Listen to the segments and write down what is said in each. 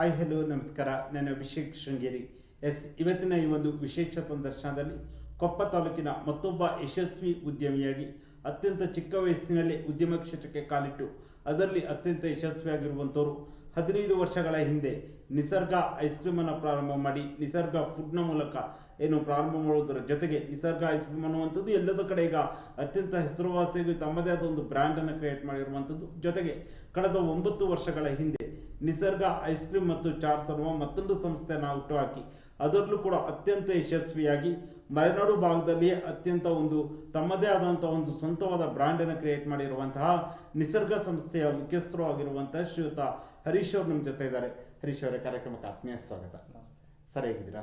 Hi hello ನಮಸ್ಕಾರ. ನಾನು ಅಭಿಷೇಕ್ ಶೃಂಗೇರಿ. ಇವತ್ತಿನ ಈ ಒಂದು ವಿಶೇಷ ಸಂದರ್ಶನದಲ್ಲಿ ಕೊಪ್ಪ ತಾಲೂಕಿನ ಮತ್ತೊಬ್ಬ ಯಶಸ್ವಿ ಉದ್ಯಮಿಯಾಗಿ ಅತ್ಯಂತ ಚಿಕ್ಕ ವಯಸ್ಸಿನಲ್ಲಿ ಉದ್ಯಮ ಕ್ಷೇತ್ರಕ್ಕೆ ಕಾಲಿಟ್ಟು ಅದರಲ್ಲಿ ಅತ್ಯಂತ ಯಶಸ್ವಿಯಾಗಿರುವಂಥವರು 15 ವರ್ಷಗಳ ಹಿಂದೆ ನಿಸರ್ಗ ಐಸ್ ಕ್ರೀಮನ್ನು ಪ್ರಾರಂಭ ಮಾಡಿ ನಿಸರ್ಗ ಫುಡ್ನ ಮೂಲಕ ಏನು ಪ್ರಾರಂಭ ಮಾಡುವುದರ ಜೊತೆಗೆ ನಿಸರ್ಗ ಐಸ್ ಕ್ರೀಮ್ ಅನ್ನುವಂಥದ್ದು ಎಲ್ಲದ ಕಡೆ ಈಗ ಅತ್ಯಂತ ಹೆಸರುವಾಸಿಯಾಗಿ ತಮ್ಮದೇ ಆದ ಒಂದು ಬ್ರ್ಯಾಂಡನ್ನು ಕ್ರಿಯೇಟ್ ಮಾಡಿರುವಂಥದ್ದು. ಜೊತೆಗೆ ಕಳೆದ 9 ವರ್ಷಗಳ ಹಿಂದೆ ನಿಸರ್ಗ ಐಸ್ ಕ್ರೀಮ್ ಮತ್ತು ಚಾಟ್ಸ್ ಅನ್ನುವ ಮತ್ತೊಂದು ಸಂಸ್ಥೆಯನ್ನು ಹುಟ್ಟುಹಾಕಿ ಅದರಲ್ಲೂ ಕೂಡ ಅತ್ಯಂತ ಯಶಸ್ವಿಯಾಗಿ ಮಲೆನಾಡು ಭಾಗದಲ್ಲಿಯೇ ಅತ್ಯಂತ ಒಂದು ತಮ್ಮದೇ ಆದಂತಹ ಒಂದು ಸ್ವಂತವಾದ ಬ್ರ್ಯಾಂಡನ್ನು ಕ್ರಿಯೇಟ್ ಮಾಡಿರುವಂತಹ ನಿಸರ್ಗ ಸಂಸ್ಥೆಯ ಮುಖ್ಯಸ್ಥರು ಆಗಿರುವಂತಹ ಶ್ರೀಯುತ ಹರೀಶ್ ಅವರು ನಮ್ಮ ಜೊತೆ ಇದ್ದಾರೆ. ಹರೀಶ್ ಅವರೇ, ಕಾರ್ಯಕ್ರಮಕ್ಕೆ ಆತ್ಮೀಯ ಸ್ವಾಗತ. ಸರಿ, ಹೇಗಿದ್ದೀರಾ?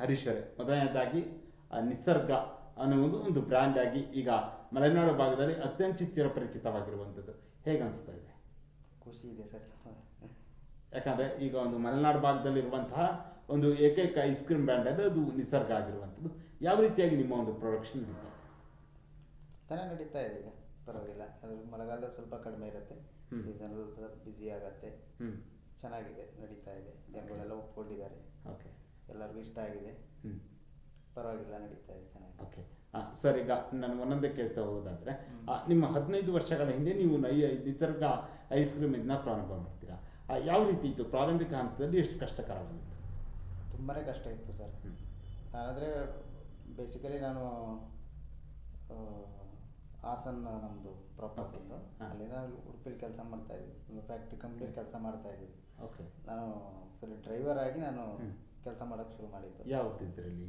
ಹರೀಶ್ ಅವರೇ, ಮೊದಲನೇದಾಗಿ ನಿಸರ್ಗ ಅನ್ನುವುದು ಒಂದು ಬ್ರ್ಯಾಂಡ್ ಆಗಿ ಈಗ ಮಲೆನಾಡು ಭಾಗದಲ್ಲಿ ಅತ್ಯಂತ ಚಿರಪರಿಚಿತವಾಗಿರುವಂಥದ್ದು ಹೇಗೆ ಅನಿಸ್ತಾ ಇದೆ? ಖುಷಿ ಇದೆ ಸರ್. ಯಾಕಂದರೆ ಈಗ ಒಂದು ಮಲೆನಾಡು ಭಾಗದಲ್ಲಿರುವಂತಹ ಒಂದು ಏಕೈಕ ಐಸ್ ಕ್ರೀಮ್ ಬ್ರ್ಯಾಂಡ್ ಅಂದರೆ ಅದು ನಿಸರ್ಗ ಆಗಿರುವಂಥದ್ದು. ಯಾವ ರೀತಿಯಾಗಿ ನಿಮ್ಮ ಒಂದು ಪ್ರೊಡಕ್ಷನ್ ನಡೀತಾ ಇದೆ? ಚೆನ್ನಾಗಿ ನಡೀತಾ ಇದೆ, ಈಗ ಪರವಾಗಿಲ್ಲ. ಅದು ಮಳೆಗಾಲದಲ್ಲಿ ಸ್ವಲ್ಪ ಕಡಿಮೆ ಇರುತ್ತೆ, ಸೀಸನ್ ಸ್ವಲ್ಪ ಬ್ಯುಸಿ ಆಗತ್ತೆ. ಚೆನ್ನಾಗಿದೆ, ನಡೀತಾ ಇದೆ. ಜನಗಳೆಲ್ಲ ಒಪ್ಕೊಂಡಿದ್ದಾರೆ, ಓಕೆ, ಎಲ್ಲರಿಗೂ ಇಷ್ಟ ಆಗಿದೆ. ಪರವಾಗಿಲ್ಲ, ನಡೀತಾ ಇದೆ, ಚೆನ್ನಾಗಿ. ಓಕೆ ಸರ್, ಈಗ ನಾನು ಒಂದೊಂದೇ ಕೇಳ್ತಾ ಹೋಗೋದಾದ್ರೆ ನಿಮ್ಮ 15 ವರ್ಷಗಳ ಹಿಂದೆ ನೀವು ನಿಸರ್ಗ ಐಸ್ ಕ್ರೀಮ್ ಇದನ್ನ ಪ್ರಾರಂಭ ಮಾಡ್ತೀರಾ. ಯಾವ ರೀತಿ ಇತ್ತು ಪ್ರಾರಂಭಿಕ ಹಂತದಲ್ಲಿ? ಎಷ್ಟು ಕಷ್ಟಕರವಾಗಿತ್ತು? ತುಂಬಾ ಕಷ್ಟ ಇತ್ತು ಸರ್. ನಾನಂದರೆ ಬೇಸಿಕಲಿ ನಾನು ಹಾಸನ್ ನಮ್ಮದು ಪ್ರಾಪರ್ಟಿಂದು, ಅಲ್ಲಿಂದ ಉಡುಪಿಲಿ ಕೆಲಸ ಮಾಡ್ತಾ ಇದ್ವಿ, ಒಂದು ಫ್ಯಾಕ್ಟ್ರಿ ಕಂಪ್ನಿಲಿ ಕೆಲಸ ಮಾಡ್ತಾ ಇದ್ವಿ. ಓಕೆ, ನಾನು ಡ್ರೈವರ್ ಆಗಿ ನಾನು ಕೆಲಸ ಮಾಡೋಕ್ಕೆ ಶುರು ಮಾಡಿದ್ದು. ಯಾವ್ದು ಇದರಲ್ಲಿ?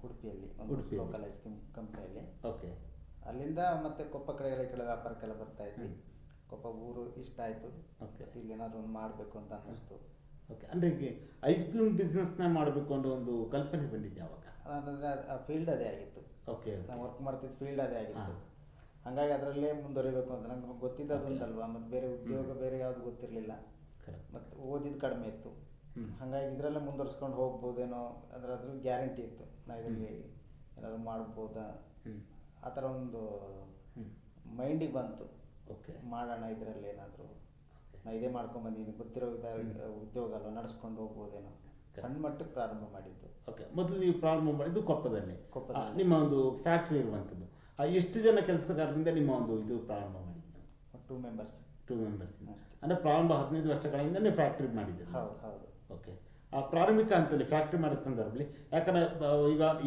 ಉಡುಪಿಯಲ್ಲಿ ಒಂದು ಲೋಕಲ್ ಐಸ್ ಕ್ರೀಮ್ ಕಂಪ್ನಿಯಲ್ಲಿ. ಓಕೆ, ಅಲ್ಲಿಂದ ಮತ್ತೆ ಕೊಪ್ಪ ಕಡೆಗೆಲ್ಲ ಈ ಕಡೆ ವ್ಯಾಪಾರಕ್ಕೆಲ್ಲ ಬರ್ತಾ ಇದ್ವಿ. ಕೊಪ್ಪ ಊರು ಇಷ್ಟ ಆಯಿತು. ಓಕೆ, ಇಲ್ಲಿ ಏನಾದ್ರು ಒಂದು ಮಾಡಬೇಕು ಅಂತ ಅನ್ನಿಸ್ತು. ಓಕೆ, ಅಂದರೆ ಈಗ ಐಸ್ ಕ್ರೀಮ್ ಬಿಸ್ನೆಸ್ನ ಮಾಡಬೇಕು ಅನ್ನೋ ಒಂದು ಕಲ್ಪನೆ ಬಂದಿದ್ದು ಯಾವಾಗ? ಅಂದರೆ ಆ ಫೀಲ್ಡ್ ಅದೇ ಆಗಿತ್ತು. ಓಕೆ, ನಾನು ವರ್ಕ್ ಮಾಡ್ತಿದ್ದ ಫೀಲ್ಡ್ ಅದೇ ಆಗಿತ್ತು. ಹಾಗಾಗಿ ಅದರಲ್ಲೇ ಮುಂದುವರಿಬೇಕು ಅಂತ ನಂಗೆ ಗೊತ್ತಿದ್ದದು ಅಂತಲ್ವಾ. ಮತ್ತು ಬೇರೆ ಉದ್ಯೋಗ ಬೇರೆ ಯಾವುದು ಗೊತ್ತಿರಲಿಲ್ಲ, ಮತ್ತು ಓದಿದ್ದು ಕಡಿಮೆ ಇತ್ತು. ಹಾಗಾಗಿ ಇದರಲ್ಲೇ ಮುಂದುವರ್ಸ್ಕೊಂಡು ಹೋಗ್ಬೋದೇನೋ ಅದ್ರ ಗ್ಯಾರಂಟಿ ಇತ್ತು. ನಾ ಇದರಲ್ಲಿ ಏನಾದ್ರು ಮಾಡ್ಬೋದಾ ಆ ಥರ ಒಂದು ಮೈಂಡಿಗೆ ಬಂತು. ಓಕೆ, ಮಾಡೋಣ ಇದರಲ್ಲಿ ಏನಾದರೂ. ನಾ ಇದೇ ಮಾಡ್ಕೊಂಬಂದಿದ್ದೀನಿ, ಗೊತ್ತಿರೋ ಉದ್ಯೋಗ ಅಲ್ವ, ನಡೆಸ್ಕೊಂಡು ಹೋಗ್ಬೋದೇನೋ. ಸಣ್ಣ ಮಟ್ಟಕ್ಕೆ ಪ್ರಾರಂಭ ಮಾಡಿದ್ದು. ಓಕೆ, ಮೊದಲು ನೀವು ಪ್ರಾರಂಭ ಮಾಡಿದ್ದು ಕೊಪ್ಪದಲ್ಲಿ. ನಿಮ್ಮ ಒಂದು ಫ್ಯಾಕ್ಟ್ರಿ ಇರುವಂಥದ್ದು. ಎಷ್ಟು ಜನ ಕೆಲಸಗಾರರಿಂದ ನಿಮ್ಮ ಒಂದು ಇದು ಪ್ರಾರಂಭ ಮಾಡಿದ್ದು? 2 ಮೆಂಬರ್ಸ್. 2 ಮೆಂಬರ್ಸ್. ಅಂದರೆ ಪ್ರಾರಂಭ 15 ವರ್ಷಗಳಿಂದ ನೀವು ಫ್ಯಾಕ್ಟ್ರಿ ಮಾಡಿದ್ದೀರಿ? ಹೌದು ಹೌದು. ಓಕೆ, ಆ ಪ್ರಾರಂಭಿಕ ಹಂತದಲ್ಲಿ ಫ್ಯಾಕ್ಟ್ರಿ ಮಾಡೋ ಸಂದರ್ಭದಲ್ಲಿ, ಯಾಕಂದರೆ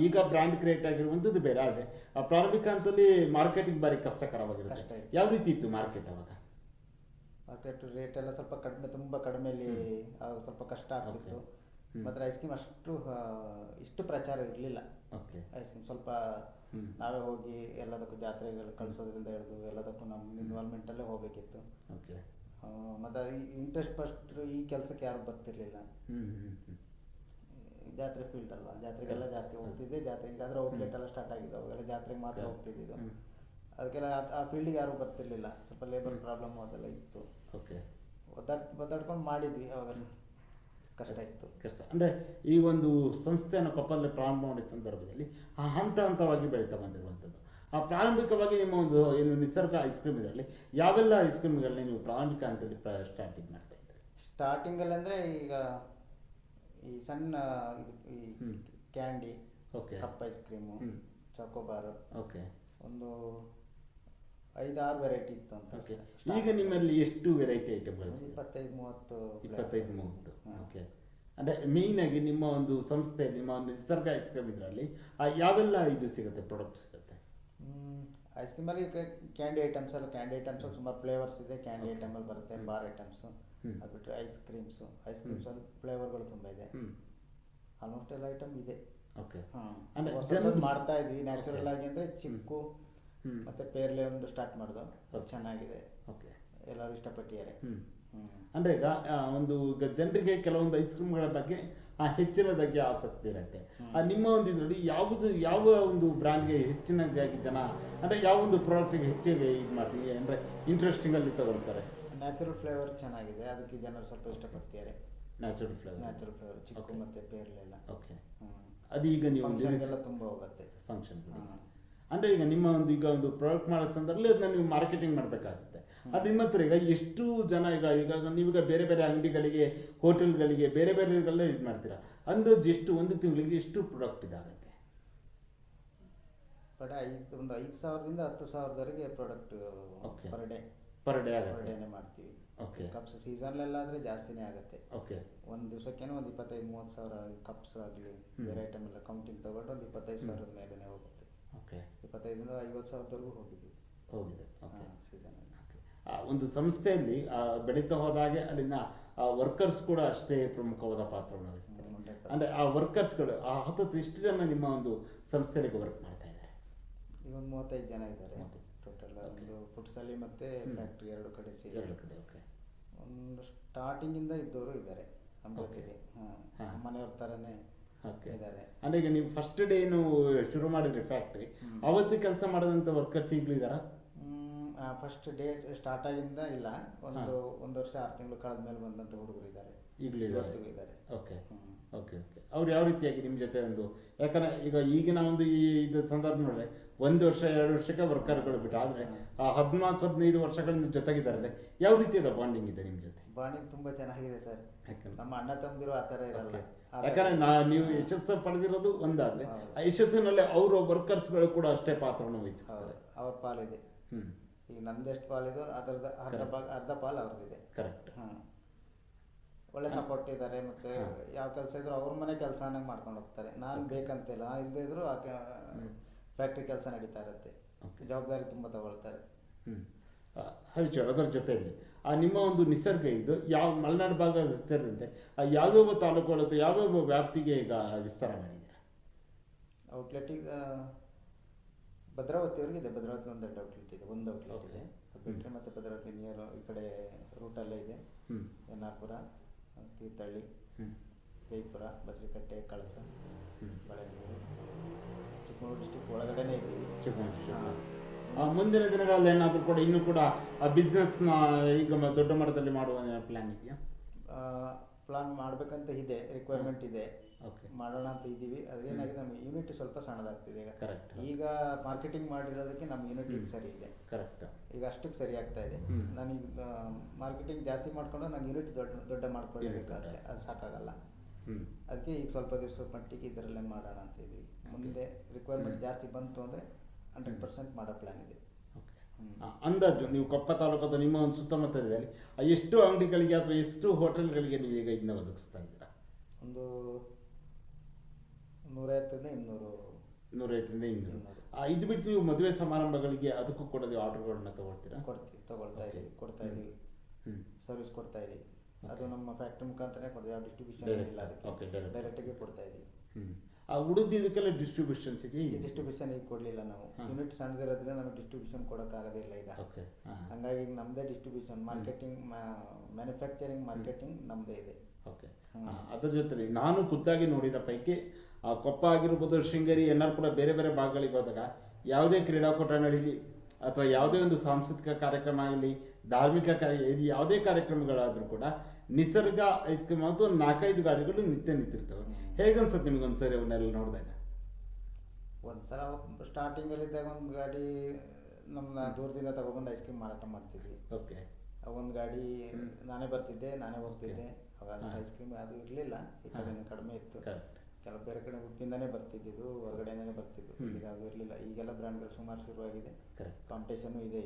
ಈಗ ಬ್ರ್ಯಾಂಡ್ ಕ್ರಿಯೇಟ್ ಆಗಿರುವಂಥದ್ದು ಬೇರೆ, ಆದರೆ ಆ ಪ್ರಾರಂಭಿಕ ಹಂತದಲ್ಲಿ ಮಾರ್ಕೆಟಿಂಗ್ ಬಾರಿ ಕಷ್ಟಕರವಾಗಿರುತ್ತೆ. ಯಾವ ರೀತಿ ಇತ್ತು ಮಾರ್ಕೆಟ್ ಅವಾಗ? ಮಾರ್ಕೆಟ್ ರೇಟ್ ಎಲ್ಲ ಸ್ವಲ್ಪ ಕಡಿಮೆ, ತುಂಬ ಕಡಿಮೆಯಲ್ಲಿ ಸ್ವಲ್ಪ ಕಷ್ಟ ಆಗ್ತಿತ್ತು. ಮತ್ತು ಐಸ್ ಕ್ರೀಮ್ ಇಷ್ಟು ಪ್ರಚಾರ ಇರಲಿಲ್ಲ. ಓಕೆ, ಐಸ್ ಕ್ರೀಮ್ ಸ್ವಲ್ಪ ನಾವೇ ಹೋಗಿ ಎಲ್ಲದಕ್ಕೂ ಜಾತ್ರೆಗಳು ಕಳಿಸೋದ್ರಿಂದ ಹಿಡಿದು ಎಲ್ಲದಕ್ಕೂ ನಮ್ಮ ಇನ್ವಾಲ್ವ್ಮೆಂಟಲ್ಲೇ ಹೋಗಬೇಕಿತ್ತು. ಓಕೆ, ಮತ್ತು ಇಂಟ್ರೆಸ್ಟ್ ಫಸ್ಟ್ ಈ ಕೆಲಸಕ್ಕೆ ಯಾರು ಬರ್ತಿರ್ಲಿಲ್ಲ. ಜಾತ್ರೆ ಫೀಲ್ಡ್ ಅಲ್ವಾ, ಜಾತ್ರೆಗೆಲ್ಲ ಜಾಸ್ತಿ ಹೋಗ್ತಿದ್ದೆ. ಜಾತ್ರೆಗೆ ಆದರೆ ಔಟ್ಲೆಟ್ ಎಲ್ಲ ಸ್ಟಾರ್ಟ್ ಆಗಿದೆ, ಅವಾಗೆಲ್ಲ ಜಾತ್ರೆಗೆ ಮಾತ್ರ ಹೋಗ್ತಿದ್ದು. ಅದಕ್ಕೆಲ್ಲ ಆ ಫೀಲ್ಡಿಗೆ ಯಾರೂ ಬರ್ತಿರ್ಲಿಲ್ಲ, ಸ್ವಲ್ಪ ಲೇಬರ್ ಪ್ರಾಬ್ಲಮ್ ಅದೆಲ್ಲ ಇತ್ತು. ಓಕೆ, ಒದ್ದಾಡ್ಕೊಂಡು ಮಾಡಿದ್ವಿ. ಅವಾಗ ಕಷ್ಟ ಇತ್ತು. ಕಷ್ಟ ಅಂದರೆ ಈ ಒಂದು ಸಂಸ್ಥೆಯನ್ನು ಕೊಪ್ಪಲ್ಲಿ ಪ್ರಾರಂಭ ಮಾಡಿದ ಸಂದರ್ಭದಲ್ಲಿ ಹಂತ ಹಂತವಾಗಿ ಬೆಳೀತಾ ಬಂದಿರುವಂಥದ್ದು. ಆ ಪ್ರಾರಂಭಿಕವಾಗಿ ನಿಮ್ಮ ಒಂದು ಏನು ನಿಸರ್ಗ ಐಸ್ ಕ್ರೀಮ್ ಇದರಲ್ಲಿ ಯಾವೆಲ್ಲ ಐಸ್ ಕ್ರೀಮ್ಗಳನ್ನ ನೀವು ಪ್ರಾರಂಭಿಕ ಹಂತದಲ್ಲಿ ಸ್ಟಾರ್ಟಿಂಗ್ ಮಾಡ್ತಾ ಇದ್ದೀರಿ? ಸ್ಟಾರ್ಟಿಂಗಲ್ಲಿ ಅಂದರೆ ಈಗ ಈ ಸಣ್ಣ ಈ candy, okay, cup ice cream, chocobar, okay, ಒಂದು 5-6 ವೆರೈಟಿ ಇತ್ತು ಅಂತ. ಓಕೆ, ಈಗ ನಿಮ್ಮಲ್ಲಿ ಎಷ್ಟು ವೆರೈಟಿ ಐಟಮ್ಗಳು? 25-30. ಓಕೆ, ಅಂದರೆ ಮೇಯ್ನಾಗಿ ನಿಮ್ಮ ಒಂದು ಸಂಸ್ಥೆ, ನಿಮ್ಮ ಒಂದು ನಿಸರ್ಗ ಐಸ್ ಕ್ರೀಮ್ ಇದರಲ್ಲಿ ಯಾವೆಲ್ಲ ಇದು ಸಿಗುತ್ತೆ, ಪ್ರಾಡಕ್ಟ್ ಸಿಗುತ್ತೆ? ಐಸ್ ಕ್ರೀಮಲ್ಲಿ ಕ್ಯಾಂಡಿ ಐಟಮ್ಸಲ್ಲಿ ಸುಮಾರು ಫ್ಲೇವರ್ಸ್ ಇದೆ. ಕ್ಯಾಂಡಿ ಐಟಮಲ್ಲಿ ಬರುತ್ತೆ, ಬಾರ್ ಐಟಮ್ಸು, ಅದು ಬಿಟ್ಟರೆ ಐಸ್ ಕ್ರೀಮ್ಸಲ್ಲಿ ಫ್ಲೇವರ್ಗಳು ತುಂಬ ಇದೆ. ಆಲ್ಮೋಸ್ಟ್ ಎಲ್ಲ ಐಟಮ್ ಇದೆ. ಓಕೆ, ಮಾಡ್ತಾ ಇದ್ವಿ ನ್ಯಾಚುರಲ್ ಆಗಿ. ಅಂದರೆ ಚಿಕ್ಕು ಮತ್ತು ಪೇರ್ಲೆ ಒಂದು ಸ್ಟಾರ್ಟ್ ಮಾಡೋದು, ಚೆನ್ನಾಗಿದೆ. ಓಕೆ, ಎಲ್ಲರೂ ಇಷ್ಟಪಟ್ಟಿದ್ದಾರೆ. ಅಂದರೆ ಈಗ ಈಗ ಜನರಿಗೆ ಕೆಲವೊಂದು ಐಸ್ ಕ್ರೀಮ್ಗಳ ಬಗ್ಗೆ ಹೆಚ್ಚಿನದಾಗಿ ಆಸಕ್ತಿ ಇರುತ್ತೆ. ನಿಮ್ಮ ಒಂದು ಇದರಲ್ಲಿ ಯಾವ ಒಂದು ಬ್ರ್ಯಾಂಡ್ಗೆ ಹೆಚ್ಚಿನದಾಗಿ ಜನ, ಅಂದರೆ ಯಾವ ಒಂದು ಪ್ರಾಡಕ್ಟಿಗೆ ಹೆಚ್ಚಿಗೆ ಇದು ಮಾಡ್ತೀವಿ ಅಂದರೆ ಇಂಟ್ರೆಸ್ಟಿಂಗಲ್ಲಿ ತಗೊಳ್ತಾರೆ? ನ್ಯಾಚುರಲ್ ಫ್ಲೇವರ್ ಚೆನ್ನಾಗಿದೆ, ಅದಕ್ಕೆ ಜನರು ಸ್ವಲ್ಪ ಇಷ್ಟಪಡ್ತಿದ್ದಾರೆ. ನ್ಯಾಚುರಲ್ ಫ್ಲೇವರ್ ಚಿಕ್ಕು ಮತ್ತು ಪೇರ್ಲೆ ಎಲ್ಲ. ಓಕೆ, ಅದು ಈಗ ನೀವು ಫಂಕ್ಷನ್ಗೆಲ್ಲ ತುಂಬ ಹೋಗುತ್ತೆ. ಫಂಕ್ಷನ್ ಅಂದರೆ ಈಗ ನಿಮ್ಮ ಒಂದು ಪ್ರಾಡಕ್ಟ್ ಮಾಡೋ ಸಂದರ್ಭದಲ್ಲಿ ಅದನ್ನ ನೀವು ಮಾರ್ಕೆಟಿಂಗ್ ಮಾಡಬೇಕಾಗುತ್ತೆ. ಅದು ನಿಮ್ಮ ಹತ್ರ ಈಗ ಎಷ್ಟು ಜನ ಈಗ ನೀವೀಗ ಬೇರೆ ಬೇರೆ ಅಂಗಡಿಗಳಿಗೆ, ಹೋಟೆಲ್ಗಳಿಗೆ, ಬೇರೆ ಬೇರೆಗೆಲ್ಲ ಇದು ಮಾಡ್ತೀರಾ, ಅಂದಾಜು ಎಷ್ಟು ಒಂದು ತಿಂಗಳಿಗೆ ಎಷ್ಟು ಪ್ರಾಡಕ್ಟ್ ಇದಾಗುತ್ತೆ? ಒಂದು 5,000ದಿಂದ 10,000ವರೆಗೆ ಪ್ರಾಡಕ್ಟ್ ಪರ್ ಡೇ ಆಗುತ್ತೆ. ಪರ್ ಡೇನೇ ಮಾಡ್ತೀವಿ. ಓಕೆ. ಕಪ್ಸ್ ಸೀಸನ್ಲೆಲ್ಲ ಆದರೆ ಜಾಸ್ತಿನೇ ಆಗುತ್ತೆ. ಓಕೆ. ಒಂದು ದಿವಸಕ್ಕೇನೋ ಒಂದು 25-30 ಸಾವಿರ ಕಪ್ಸ್ ಆಗಲಿ ಬೇರೆ ಐಟಮ್ ಎಲ್ಲ ಕೌಂಟಿಂಗ್ ತಗೊಂಡು ಒಂದು 25,000 ಮೇಲೇ ಹೋಗುತ್ತೆ. ಓಕೆ. 25ರಿಂದ 50,000ವರೆಗೂ ಹೋಗಿದೆ. ಓಕೆ. ಸೀಸನ್. ಒಂದು ಸಂಸ್ಥೆಯಲ್ಲಿ ಬೆಳೀತಾ ಹೋದಾಗೆ ಅಲ್ಲಿನ ವರ್ಕರ್ಸ್ ಕೂಡ ಅಷ್ಟೇ ಪ್ರಮುಖವಾದ ಪಾತ್ರವನ್ನು ವಹಿಸ್ತಾರೆ. ಅಂದರೆ ಆ ವರ್ಕರ್ಸ್ಗಳು ಹತ್ತು ಎಷ್ಟು ಜನ ನಿಮ್ಮ ಒಂದು ಸಂಸ್ಥೆಯಲ್ಲಿ ವರ್ಕ್ ಮಾಡ್ತಾ ಇದ್ದಾರೆ? ಈಗ ಒಂದು 35 ಜನ ಇದ್ದಾರೆ ಟೋಟಲ್. ಒಂದು ಫುಡ್ಸಲ್ಲಿ ಮತ್ತು ಫ್ಯಾಕ್ಟ್ರಿ ಎರಡು ಕಡೆ ಸೇರಿ. ಓಕೆ. ಒಂದು ಸ್ಟಾರ್ಟಿಂಗಿಂದ ಇದ್ದವರು ಇದ್ದಾರೆ ನಮ್ಮ ಜೊತೆಗೆ. ಮನೆಯವ್ರ ಥರನೇ ಇದ್ದಾರೆ. ಅಂದರೆ ಈಗ ನೀವು ಫಸ್ಟ್ ಡೇ ಏನು ಶುರು ಮಾಡಿದ್ರಿ ಫ್ಯಾಕ್ಟ್ರಿ, ಅವತ್ತು ಕೆಲಸ ಮಾಡಿದಂಥ ವರ್ಕರ್ಸ್ ಈಗಲೂ ಇದ್ದಾರಾ? ಫಸ್ಟ್ ಡೇ ಸ್ಟಾರ್ಟ್ ಆಗಿಂದ ಇಲ್ಲ, ಒಂದು ವರ್ಷ 6 ತಿಂಗಳು ಕಳೆದ ಮೇಲೆ ಬಂದಂಥ ಹುಡುಗರು ಇದ್ದಾರೆ, ಈಗಲೂ ಇದ್ದಾರೆ. ಓಕೆ. ಓಕೆ. ಅವ್ರು ಯಾವ ರೀತಿಯಾಗಿ ನಿಮ್ಮ ಜೊತೆ ಯಾಕಂದರೆ ಈಗ ಈಗಿನ ಇದು ಸಂದರ್ಭ ನೋಡಿದ್ರೆ 1 ವರ್ಷ 2 ವರ್ಷಕ್ಕೆ ವರ್ಕರ್ಗಳು ಬಿಟ್ಟು, ಆದರೆ 14-15 ವರ್ಷಗಳಿಂದ ಜೊತೆಗಿದ್ದಾರೆ. ಯಾವ ರೀತಿಯಾದ ಬಾಂಡಿಂಗ್ ಇದೆ ನಿಮ್ಮ ಜೊತೆ? ಬಾಂಡಿಂಗ್ ತುಂಬ ಚೆನ್ನಾಗಿದೆ ಸರ್. ನಮ್ಮ ಅಣ್ಣ ತಮ್ಮದಿರು ಆ ಥರ ಇರಲ್ಲ. ಯಾಕಂದರೆ ನೀವು ಯಶಸ್ಸು ಪಡೆದಿರೋದು ಒಂದಾದರೆ, ಆ ಯಶಸ್ಸಿನಲ್ಲಿ ಅವರ ವರ್ಕರ್ಸ್ಗಳು ಕೂಡ ಅಷ್ಟೇ ಪಾತ್ರವನ್ನು ವಹಿಸ್ತಾರೆ. ಅವ್ರ ಪಾಲಿದೆ. ಈಗ ನಂದೆಷ್ಟು ಪಾಲಿದೆ ಅದರದ ಅರ್ಧ ಪಾಲು ಅವ್ರದ್ದಿದೆ. ಕರೆಕ್ಟ್. ಒಳ್ಳೆ ಸಪೋರ್ಟ್ ಇದ್ದಾರೆ. ಮತ್ತು ಯಾವ ಕೆಲಸ ಇದ್ರು ಅವ್ರ ಮನೆ ಕೆಲಸ ಅನ್ನಂಗೆ ಮಾಡ್ಕೊಂಡು ಹೋಗ್ತಾರೆ. ನಾನು ಬೇಕಂತಿಲ್ಲ, ನಾನು ಇಲ್ಲದೇ ಇದ್ರು ಫ್ಯಾಕ್ಟ್ರಿ ಕೆಲಸ ನಡೀತಾ ಇರುತ್ತೆ. ಜವಾಬ್ದಾರಿ ತುಂಬ ತಗೊಳ್ತಾರೆ. ಹರಿಚೂರ್ ಅದರ ಜೊತೆಯಲ್ಲಿ ನಿಮ್ಮ ಒಂದು ನಿಸರ್ಗ ಇದು ಯಾವ ಮಲೆನಾಡು ಭಾಗ ಸೇರಿದಂತೆ ಯಾವ್ಯಾವ ತಾಲೂಕುಗಳು ಅಥವಾ ಯಾವ್ಯಾವ ವ್ಯಾಪ್ತಿಗೆ ಈಗ ವಿಸ್ತಾರ ಮಾಡಿದ್ದೀರಾ? ಔಟ್ಲೆಟಿಗೆ ಭದ್ರಾವತಿವರೆಗೆ ಇದೆ. ಭದ್ರಾವತಿ ಒಂದು ಔಟ್ಲೆಟ್ ಇದೆ. ಒಂದು ಔಟ್ಲೆಟ್ ಇದೆ. ಅದು ಬಿಟ್ಟರೆ ಮತ್ತು ಭದ್ರಾವತಿ ನಿಯರ್ ಈ ಕಡೆ ರೂಟಲ್ಲೇ ಇದೆ. ಎನ್ನಾಪುರ, ತೀರ್ಥಹಳ್ಳಿ, ಜೈಪುರ, ಬಸರಿಕಟ್ಟೆ, ಕಳಸ, ಬಳೆನೂರು, ಚಿಕ್ಕಮಗಳೂರು ಡಿಸ್ಟಿಕ್ ಒಳಗಡೆನೇ ಇದ್ದೀವಿ. ಮುಂದಿನ ದಿನಗಳಲ್ಲಿ ಏನಾದರೂ ಕೂಡ ಇನ್ನೂ ಕೂಡ ಬಿಸ್ನೆಸ್ನ ಈಗ ದೊಡ್ಡ ಮಟ್ಟದಲ್ಲಿ ಮಾಡುವ ಪ್ಲಾನ್ ಇದೆಯಾ? ಪ್ಲಾನ್ ಮಾಡಬೇಕಂತ ಇದೆ, ರಿಕ್ವೈರ್ಮೆಂಟ್ ಇದೆ. ಮಾಡೋಣ ಅಂತ ಇದ್ದೀವಿ. ಅದೇನಾಗಿದೆ, ನಮ್ಮ ಯೂನಿಟ್ ಸ್ವಲ್ಪ ಸಣ್ಣದಾಗ್ತಿದೆ ಈಗ. ಕರೆಕ್ಟ್. ಈಗ ಮಾರ್ಕೆಟಿಂಗ್ ಮಾಡಿರೋದಕ್ಕೆ ನಮ್ಮ ಯೂನಿಟ್ ಈಗ ಸರಿ ಇದೆ. ಕರೆಕ್ಟ್. ಈಗ ಅಷ್ಟಕ್ಕೆ ಸರಿ ಆಗ್ತಾ ಇದೆ. ನನಗೆ ಮಾರ್ಕೆಟಿಂಗ್ ಜಾಸ್ತಿ ಮಾಡ್ಕೊಂಡು ನಾನು ಯೂನಿಟ್ ದೊಡ್ಡ ಮಾಡ್ಕೊಳ್ಬೇಕಾದ್ರೆ ಅದು ಸಾಕಾಗಲ್ಲ. ಅದಕ್ಕೆ ಈಗ ಸ್ವಲ್ಪ ದಿವಸ ಮಟ್ಟಿಗೆ ಇದರಲ್ಲೇ ಮಾಡೋಣ ಅಂತ ಇದ್ದೀವಿ. ಮುಂದೆ ರಿಕ್ವೈರ್ಮೆಂಟ್ ಜಾಸ್ತಿ ಬಂತು ಅಂದರೆ 100% ಮಾಡೋ ಪ್ಲಾನ್ ಇದೆ. ಅಂದಾಜು ನೀವು ಕೊಪ್ಪ ತಾಲೂಕದ ನಿಮ್ಮ ಒಂದು ಸುತ್ತಮುತ್ತಲದಲ್ಲಿ ಎಷ್ಟು ಅಂಗಡಿಗಳಿಗೆ ಅಥವಾ ಎಷ್ಟು ಹೋಟೆಲ್ಗಳಿಗೆ ನೀವು ಈಗ ಇದನ್ನ ಒದಗಿಸ್ತಾ ಇದ್ದೀರಾ? ಒಂದು 150-200. 150-200. ಇದು ಬಿಟ್ಟು ನೀವು ಮದುವೆ ಸಮಾರಂಭಗಳಿಗೆ ಅದಕ್ಕೂ ಕೂಡ ನೀವು ಆರ್ಡರ್ಗಳನ್ನ ತಗೊಳ್ತೀರಾ? ಕೊಡ್ತಾ ಇದೀವಿ. ಸರ್ವಿಸ್ ಕೊಡ್ತಾ ಇದೀವಿ. ಅದು ನಮ್ಮ ಫ್ಯಾಕ್ಟ್ರಿ ಮುಖಾಂತರನೇ ಕೊಡ್ತೀವಿ. ಯಾವ ಡಿಸ್ಟ್ರಿಬ್ಯೂಷನ್ ಇಲ್ಲ, ಅದಕ್ಕೆ ಡೈರೆಕ್ಟಾಗಿ ಕೊಡ್ತಾ ಇದೀವಿ. ಉಳಿದಿದ್ದಕ್ಕೆಲ್ಲ ಡಿಸ್ಟ್ರಿಬ್ಯೂಷನ್ಸ್ ಇದೆ? ಡಿಸ್ಟ್ರಿಬ್ಯೂಷನ್ ಈಗ ಕೊಡಲಿಲ್ಲ ನಾವು. ಯೂನಿಟ್ ಸಣ್ಣದಿರೋದ್ರಿಂದ ನಮಗೆ ಡಿಸ್ಟ್ರಿಬ್ಯೂಷನ್ ಕೊಡೋಕ್ಕಾಗೋದಿಲ್ಲ ಈಗ. ಹಂಗಾಗಿ ಈಗ ನಮ್ಮದೇ ಡಿಸ್ಟ್ರಿಬ್ಯೂಷನ್, ಮಾರ್ಕೆಟಿಂಗ್, ಮ್ಯಾನುಫ್ಯಾಕ್ಚರಿಂಗ್, ಮಾರ್ಕೆಟಿಂಗ್ ನಮ್ಮದೇ ಇದೆ. ಓಕೆ. ಅದರ ಜೊತೆಲಿ ನಾನು ಖುದ್ದಾಗಿ ನೋಡಿದ ಪೈಕಿ ಕೊಪ್ಪ ಆಗಿರ್ಬೋದು, ಶೃಂಗೇರಿ, ಎನ್ನಾರ್ಪುರ ಬೇರೆ ಬೇರೆ ಭಾಗಗಳಿಗೆ ಹೋದಾಗ ಯಾವುದೇ ಕ್ರೀಡಾಕೂಟ ನಡೀಲಿ ಅಥವಾ ಯಾವುದೇ ಒಂದು ಸಾಂಸ್ಕೃತಿಕ ಕಾರ್ಯಕ್ರಮ ಆಗಲಿ, ಧಾರ್ಮಿಕ ಯಾವುದೇ ಕಾರ್ಯಕ್ರಮಗಳಾದರೂ ಕೂಡ ನಿಸರ್ಗ ಐಸ್ ಕ್ರೀಮ್ ಮತ್ತು 4-5 ಗಾಡಿಗಳು ನಿಂತಿರ್ತವೆ. ಹೇಗನ್ಸುತ್ತೆ ನಿಮ್ಗೊಂದ್ಸರಿ ಅವನ್ನೆಲ್ಲ ನೋಡಿದಾಗ? ಒಂದ್ಸಲ ಸ್ಟಾರ್ಟಿಂಗಲ್ಲಿ ಇದ್ದಾಗ ಒಂದು ಗಾಡಿ ನಮ್ಮ ದೂರದಿಂದ ತಗೊಬಂದು ಐಸ್ ಕ್ರೀಮ್ ಮಾರಾಟ ಮಾಡ್ತಿದ್ವಿ. ಓಕೆ. ಒಂದು ಗಾಡಿ ನಾನೇ ಬರ್ತಿದ್ದೆ, ನಾನೇ ಹೋಗ್ತಿದ್ದೆ. ಅವಾಗ ಐಸ್ ಕ್ರೀಮ್ ಅದು ಇರಲಿಲ್ಲ, ಈ ಕಡೆ ಕಡಿಮೆ ಇತ್ತು. ಕೆಲವು ಬೇರೆ ಕಡೆ ಉಪ್ಪಿಂದನೇ ಬರ್ತಿದ್ದು, ಹೊರಗಡೆನೇ ಬರ್ತಿದ್ದು. ಈಗ ಅದು ಇರಲಿಲ್ಲ. ಈಗೆಲ್ಲ ಬ್ರ್ಯಾಂಡ್ಗಳು ಸುಮಾರು ಶುರುವಾಗಿದೆ. ಕಾಂಪಿಟೇಷನ್ನು ಇದೆ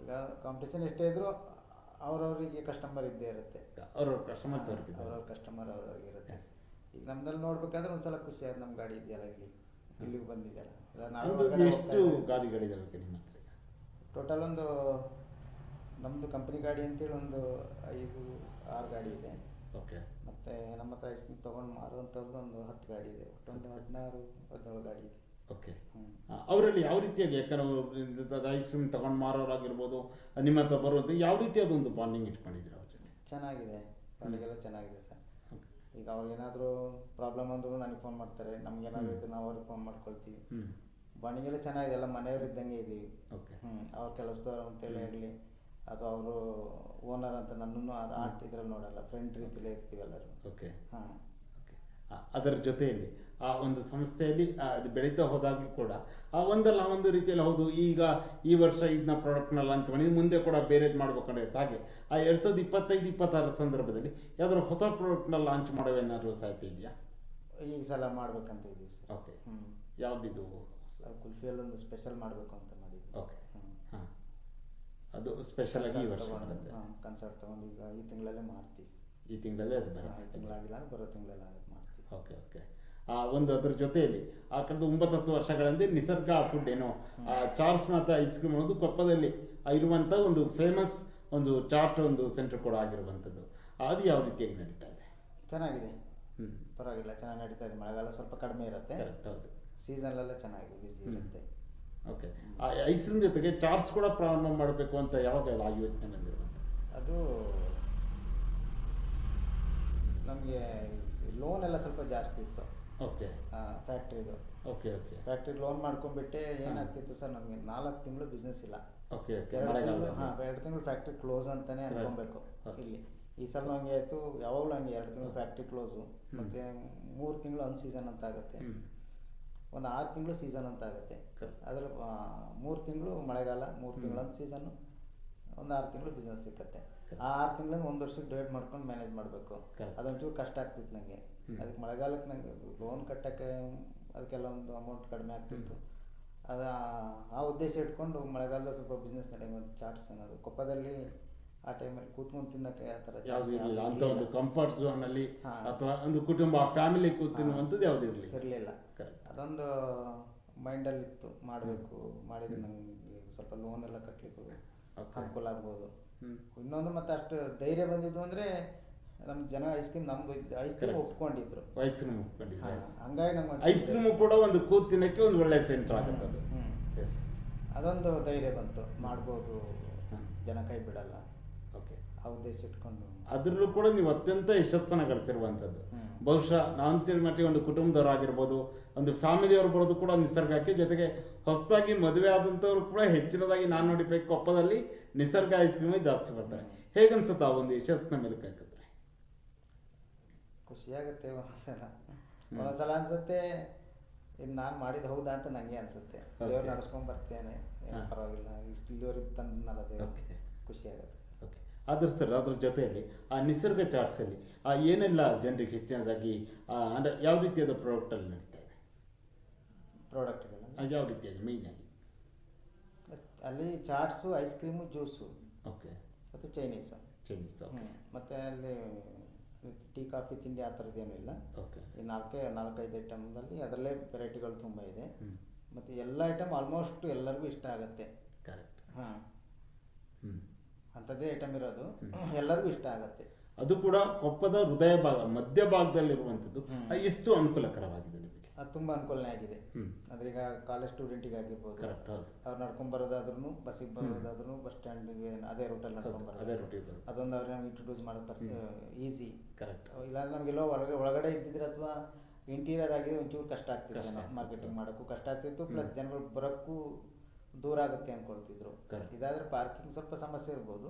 ಈಗ ಕಾಂಪಿಟೇಷನ್ ಎಷ್ಟೇ ಇದ್ರೂ ಅವ್ರವ್ರಿಗೆ ಕಸ್ಟಮರ್ ಇದ್ದೇ ಇರುತ್ತೆ. ಅವ್ರವ್ರ ಕಸ್ಟಮರ್ ಅವ್ರವ್ರಿಗೆ ಇರುತ್ತೆ. ಈಗ ನಮ್ದಲ್ಲಿ ನೋಡ್ಬೇಕಾದ್ರೆ ಒಂದ್ಸಲ ಖುಷಿ ಆಯ್ತು, ನಮ್ಮ ಗಾಡಿ ಇದೆಯಲ್ಲ ಇಲ್ಲಿಗೆ ಬಂದಿದೆಯಲ್ಲ. ಎಷ್ಟು ಗಾಡಿಗಳಿದಾವೆ ನಿಮ್ಮ ಹತ್ರ? ಟೋಟಲ್ ಒಂದು ನಮ್ಮದು ಕಂಪ್ನಿ ಗಾಡಿ ಅಂತೇಳಿ ಒಂದು 5-6 ಗಾಡಿ ಇದೆ. ಓಕೆ. ಮತ್ತು ನಮ್ಮ ಹತ್ರ ಐಸ್ ಕ್ರೀಮ್ ತೊಗೊಂಡು ಮಾರುವಂಥವ್ರದ್ದು ಒಂದು 10 ಗಾಡಿ ಇದೆ. ಒಟ್ಟೊಂದು 16-17 ಗಾಡಿ ಇದೆ. ಓಕೆ. ಅವರಲ್ಲಿ ಯಾವ ರೀತಿಯಾಗಿ, ಯಾಕಂದ್ರೆ ಐಸ್ ಕ್ರೀಮ್ ತಗೊಂಡು ಮಾರೋರಾಗಿರ್ಬೋದು, ನಿಮ್ಮ ಹತ್ರ ಬರುವಂಥ ಯಾವ ರೀತಿಯಾದ ಒಂದು ಬಾಂಡಿಂಗ್ ಇಟ್ಕೊಂಡಿದ್ದೀರಾ ಅವ್ರ ಜೊತೆ? ಚೆನ್ನಾಗಿದೆ, ಬಾಂಡಿಂಗೆಲ್ಲ ಚೆನ್ನಾಗಿದೆ ಸರ್. ಈಗ ಅವ್ರಿಗೇನಾದರೂ ಪ್ರಾಬ್ಲಮ್ ಅಂದ್ರೂ ನನಗೆ ಫೋನ್ ಮಾಡ್ತಾರೆ, ನಮ್ಗೇನಾದರೂ ಇದ್ದು ನಾವು ಅವ್ರಿಗೆ ಫೋನ್ ಮಾಡ್ಕೊಳ್ತೀವಿ. ಬಾಂಡಿಂಗೆಲ್ಲ ಚೆನ್ನಾಗಿದೆ, ಎಲ್ಲ ಮನೆಯವ್ರು ಇದ್ದಂಗೆ ಇದ್ದೀವಿ. ಓಕೆ. ಅವ್ರ ಕೆಲಸದವ್ರು ಅಂತೇಳಿ ಆಗಲಿ ಅಥವಾ ಅವರು ಓನರ್ ಅಂತ ನನ್ನನ್ನು ಇದ್ರಲ್ಲಿ ನೋಡಲ್ಲ, ಫ್ರೆಂಡ್ ರೀತಿಲೇ ಇರ್ತೀವಿ ಎಲ್ಲರೂ. ಓಕೆ. ಹಾಂ. ಓಕೆ. ಅದರ ಜೊತೆಯಲ್ಲಿ ಆ ಒಂದು ಸಂಸ್ಥೆಯಲ್ಲಿ ಅದು ಬೆಳೀತಾ ಹೋದಾಗಲೂ ಕೂಡ ಆ ಒಂದಲ್ಲ ಒಂದು ರೀತಿಯಲ್ಲಿ ಹೌದು ಈಗ ಈ ವರ್ಷ ಇದನ್ನ ಪ್ರಾಡಕ್ಟ್ನ ಲಾಂಚ್ ಮಾಡಿ ಮುಂದೆ ಕೂಡ ಬೇರೆದು ಮಾಡ್ಬೇಕಂದ್ರೆ ಹಾಗೆ ಆ 2025-26 ಸಂದರ್ಭದಲ್ಲಿ ಯಾವ್ದಾದ್ರು ಹೊಸ ಪ್ರಾಡಕ್ಟ್ನ ಲಾಂಚ್ ಮಾಡೋ ಏನಾದರೂ ಸಾಧ್ಯತೆ ಇದೆಯಾ? ಈ ಸಲ ಮಾಡ್ಬೇಕಂತ ಇದ್ದೀವಿ ಸರ್. ಓಕೆ, ಯಾವುದಿದು? ಕುಲ್ಫಿಯಲ್ಲಿ ಒಂದು ಸ್ಪೆಷಲ್ ಮಾಡಬೇಕು ಅಂತ ಮಾಡಿದ್ವಿ. ಓಕೆ, ಹಾಂ, ಅದು ಸ್ಪೆಷಲ್ ಆಗಿ ಈ ವರ್ಷ ಕನ್ಸರ್ಟ್ ತಗೊಂಡು ಈಗ ಈ ತಿಂಗಳಲ್ಲೇ ಮಾಡ್ತೀವಿ. ಈ ತಿಂಗಳಲ್ಲೇ ಅದು ಬರುತ್ತೆ? ಈ ತಿಂಗಳಾಗಿಲ್ಲ, ಬರೋ ತಿಂಗಳೆಲ್ಲ ಮಾಡ್ತೀವಿ. Okay okay. ಒಂದು ಅದ್ರ ಜೊತೆಯಲ್ಲಿ ಆ ಕಳೆದ 9-10 ವರ್ಷಗಳಿಂದ ನಿಸರ್ಗ ಫುಡ್ ಏನೋ ಚಾಟ್ಸ್ ಮತ್ತು ಐಸ್ ಕ್ರೀಮ್ ಅನ್ನೋದು ಕೊಪ್ಪದಲ್ಲಿ ಇರುವಂಥ ಒಂದು ಫೇಮಸ್ ಒಂದು ಚಾಟ್ ಒಂದು ಸೆಂಟರ್ ಕೂಡ ಆಗಿರುವಂಥದ್ದು. ಅದು ಯಾವ ರೀತಿಯಾಗಿ ನಡೀತಾ ಇದೆ? ಚೆನ್ನಾಗಿದೆ, ಪರವಾಗಿಲ್ಲ, ಚೆನ್ನಾಗಿ ನಡೀತಾ ಇದೆ. ಮಳೆಗಾಲ ಸ್ವಲ್ಪ ಕಡಿಮೆ ಇರುತ್ತೆ. ಕರೆಕ್ಟ್, ಹೌದು. ಸೀಸನ್ಲೆಲ್ಲ ಚೆನ್ನಾಗಿದೆ, ಬಿಸಿ ಇರುತ್ತೆ. ಓಕೆ, ಆ ಐಸ್ ಕ್ರೀಮ್ ಜೊತೆಗೆ ಚಾಟ್ಸ್ ಕೂಡ ಪ್ರಾರಂಭ ಮಾಡಬೇಕು ಅಂತ ಯಾವಾಗ ಆ ಯೋಚನೆ ಬಂದಿರುವಂಥ? ಅದು ನಮಗೆ ಲೋನ್ ಎಲ್ಲ ಸ್ವಲ್ಪ ಜಾಸ್ತಿ ಇತ್ತು. ಓಕೆ, ಫ್ಯಾಕ್ಟ್ರಿದು. Okay okay. ಫ್ಯಾಕ್ಟ್ರಿ ಲೋನ್ ಮಾಡ್ಕೊಂಡ್ಬಿಟ್ಟೆ ಏನಾಗ್ತಿತ್ತು ಸರ್, ನಮಗೆ 4 ತಿಂಗಳು ಬಿಸ್ನೆಸ್ ಇಲ್ಲ. Okay okay. 2 ತಿಂಗಳು ಫ್ಯಾಕ್ಟ್ರಿ ಕ್ಲೋಸ್ ಅಂತಾನೆ ಅನ್ಕೊಬೇಕು ಇಲ್ಲಿ. ಈ ಸಲ ಹಂಗೆ ಆಯಿತು, ಯಾವಾಗಲೂ ಹಂಗೆ 2 ತಿಂಗಳು ಫ್ಯಾಕ್ಟ್ರಿ ಕ್ಲೋಸು, ಮತ್ತು 3 ತಿಂಗಳು ಅನ್ ಸೀಸನ್ ಅಂತ ಆಗುತ್ತೆ, ಒಂದು 6 ತಿಂಗಳು ಸೀಸನ್ ಅಂತ ಆಗುತ್ತೆ. ಅದರಲ್ಲಿ 3 ತಿಂಗಳು ಮಳೆಗಾಲ, 3 ತಿಂಗಳು ಅನ್ ಸೀಸನ್ನು, ಒಂದು 6 ತಿಂಗಳು ಬಿಸ್ನೆಸ್ ಸಿಕ್ಕತ್ತೆ. ಆ 6 ತಿಂಗಳಿಂದ 1 ವರ್ಷಕ್ಕೆ ಡಿವೈಡ್ ಮಾಡ್ಕೊಂಡು ಮ್ಯಾನೇಜ್ ಮಾಡಬೇಕು. ಅದೊಂಚೂರು ಕಷ್ಟ ಆಗ್ತಿತ್ತು ನನಗೆ. ಅದಕ್ಕೆ ಮಳೆಗಾಲಕ್ಕೆ ನನಗೆ ಲೋನ್ ಕಟ್ಟೋಕ್ಕೆ ಅದಕ್ಕೆಲ್ಲ ಒಂದು ಅಮೌಂಟ್ ಕಡಿಮೆ ಆಗ್ತಿತ್ತು. ಅದು ಆ ಉದ್ದೇಶ ಇಟ್ಕೊಂಡು ಮಳೆಗಾಲದ ಸ್ವಲ್ಪ ಬಿಸ್ನೆಸ್ ನಡೆಯುವ ಚಾಟ್ಸ್ ಅನ್ನೋದು ಕೊಪ್ಪದಲ್ಲಿ ಆ ಟೈಮಲ್ಲಿ ಕೂತ್ಕೊಂಡು ತಿನ್ನೋಕ್ಕೆ ಆ ಥರ ಅಂತ ಒಂದು ಕಂಫರ್ಟ್ ಝೋನಲ್ಲಿ ಅಥವಾ ಒಂದು ಕುಟುಂಬ ಫ್ಯಾಮಿಲಿ ಕೂತಿರುವಂಥದ್ದು ಯಾವುದೂ ಇರಲಿಲ್ಲ. ಅದೊಂದು ಮೈಂಡಲ್ಲಿತ್ತು, ಮಾಡಬೇಕು, ಮಾಡಿದ್ರೆ ನನಗೆ ಸ್ವಲ್ಪ ಲೋನ್ ಎಲ್ಲ ಕಟ್ಟಲಿಕ್ಕೆ ಅನುಕೂಲ ಆಗ್ಬೋದು. ಇನ್ನೊಂದು ಮತ್ತೆ ಅಷ್ಟು ಧೈರ್ಯ ಬಂದಿದ್ದು ಅಂದರೆ ನಮ್ಮ ಜನ ಐಸ್ ಕ್ರೀಮ್ ನಮ್ದು ಐಸ್ ಕ್ರೀಮ್ ಒಪ್ಕೊಂಡಿದ್ರು. ಐಸ್ ಕ್ರೀಮ್ ಒಪ್ಕೊಂಡಿದ್ರು, ಹಂಗಾಗಿ ನಮ್ಗೆ ಐಸ್ ಕ್ರೀಮ್ ಕೂಡ ಒಂದು ಕೂತಿನಕ್ಕೆ ಒಂದು ಒಳ್ಳೆ ಸೆಂಟರ್ ಆಗುತ್ತೆ. ಅದೊಂದು ಧೈರ್ಯ ಬಂತು, ಮಾಡ್ಬೋದು, ಜನ ಕೈ ಬಿಡಲ್ಲ. ಓಕೆ, ಆ ಉದ್ದೇಶ ಇಟ್ಕೊಂಡು ಅದರಲ್ಲೂ ಕೂಡ ನೀವು ಅತ್ಯಂತ ಯಶಸ್ಸನ್ನು ಗಳಿಸಿರುವಂಥದ್ದು. ಬಹುಶಃ ನಾನು ಮಟ್ಟಿಗೆ ಒಂದು ಕುಟುಂಬದವರಾಗಿರ್ಬೋದು, ಒಂದು ಫ್ಯಾಮಿಲಿಯವರು ಬರೋದು ಕೂಡ ನಿಸರ್ಗಕ್ಕೆ, ಜೊತೆಗೆ ಹೊಸದಾಗಿ ಮದುವೆ ಆದಂಥವ್ರು ಕೂಡ ಹೆಚ್ಚಿನದಾಗಿ ನಾನು ನೋಡಿಬೇಕು ಕೊಪ್ಪದಲ್ಲಿ ನಿಸರ್ಗ ಐಸ್ ಕ್ರೀಮೇ ಜಾಸ್ತಿ ಬರ್ತಾರೆ. ಹೇಗನ್ಸುತ್ತೆ ಆ ಒಂದು ಯಶಸ್ಸಿನ ಮೇಲೆ ಹಾಕಿದ್ರೆ? ಖುಷಿಯಾಗುತ್ತೆ. ಒಂದೊಂದ್ಸಲ ಅನ್ಸುತ್ತೆ ಇದು ನಾನು ಮಾಡಿದ್ದು ಹೌದಾ ಅಂತ ನನಗೆ ಅನ್ಸುತ್ತೆ. ದೇವ್ರು ನಡೆಸ್ಕೊಂಡು ಬರ್ತೇನೆ, ಪರವಾಗಿಲ್ಲ, ಇಲ್ಲಿವರೆಗೆ ತಂದನಲ್ಲ ದೇವ್ರು, ಖುಷಿಯಾಗುತ್ತೆ. ಓಕೆ, ಆದ್ರೆ ಸರ್ ಅದ್ರ ಜೊತೆಯಲ್ಲಿ ಆ ನಿಸರ್ಗ ಚಾಟ್ಸಲ್ಲಿ ಏನೆಲ್ಲ ಜನರಿಗೆ ಹೆಚ್ಚಿನದಾಗಿ ಅಂದರೆ ಯಾವ ರೀತಿಯಾದ ಪ್ರಾಡಕ್ಟಲ್ಲಿ ನಡೀತಾ ಇದೆ? ಪ್ರಾಡಕ್ಟ್ಗಳು ಯಾವ ರೀತಿಯಾಗಿ ಮೇಯ್ನ್ ಆಗಿ ಅಲ್ಲಿ chaats, ice cream, juice, okay, ಮತ್ತು ಚೈನೀಸ್. ಮತ್ತು ಅಲ್ಲಿ ಟೀ, ಕಾಫಿ, ತಿಂಡಿ ಆ ಥರದ್ದೇನೂ ಇಲ್ಲ. ಓಕೆ, ಈ 4-5 ಐಟಮ್ನಲ್ಲಿ ಅದರಲ್ಲೇ ವೆರೈಟಿಗಳು ತುಂಬ ಇದೆ. ಮತ್ತು ಎಲ್ಲ ಐಟಮ್ ಆಲ್ಮೋಸ್ಟ್ ಎಲ್ಲರಿಗೂ ಇಷ್ಟ ಆಗುತ್ತೆ. ಕರೆಕ್ಟ್, ಹಾಂ, ಅಂಥದ್ದೇ ಐಟಮ್ ಇರೋದು, ಎಲ್ಲರಿಗೂ ಇಷ್ಟ ಆಗುತ್ತೆ. ಅದು ಕೂಡ ಕೊಪ್ಪದ ಹೃದಯ ಭಾಗ, ಮಧ್ಯ ಭಾಗದಲ್ಲಿರುವಂಥದ್ದು. ಎಷ್ಟು ಅನುಕೂಲಕರವಾಗಿದೆ ನಿಮಗೆ? ಅದು ತುಂಬ ಅನುಕೂಲನೇ ಆಗಿದೆ. ಅಂದರೆ ಈಗ ಕಾಲೇಜ್ ಸ್ಟೂಡೆಂಟಿಗೆ ಆಗಿರ್ಬೋದು, ಅವ್ರು ನಡ್ಕೊಂಬರೋದಾದ್ರೂ, ಬಸ್ಸಿಗೆ ಬರೋದಾದ್ರೂ, ಬಸ್ ಸ್ಟ್ಯಾಂಡಿಗೆ ಅದೇ ರೂಟಲ್ಲಿ ನಡ್ಕೊಂಬರೋದು, ಅದೊಂದು ಅವ್ರಿಗೆ ನಮ್ಗೆ ಇಂಟ್ರೊಡ್ಯೂಸ್ ಮಾಡೋಕ್ಕೆ ಈಸಿ. ಕರೆಕ್ಟ್. ಇಲ್ಲಾಂದ್ರೆ ನಮಗೆಲ್ಲೋ ಒಳಗಡೆ ಇದ್ದಿದ್ರೆ ಅಥವಾ ಇಂಟೀರಿಯರ್ ಆಗಿ ಒಂಚೂರು ಕಷ್ಟ ಆಗ್ತಿತ್ತು, ಮಾರ್ಕೆಟಿಂಗ್ ಮಾಡೋಕ್ಕೂ ಕಷ್ಟ ಆಗ್ತಿತ್ತು, ಪ್ಲಸ್ ಜನಗಳು ಬರೋಕ್ಕೂ ದೂರ ಆಗುತ್ತೆ ಅಂದ್ಕೊಳ್ತಿದ್ರು. ಇದಾದರೆ ಪಾರ್ಕಿಂಗ್ ಸ್ವಲ್ಪ ಸಮಸ್ಯೆ ಇರ್ಬೋದು,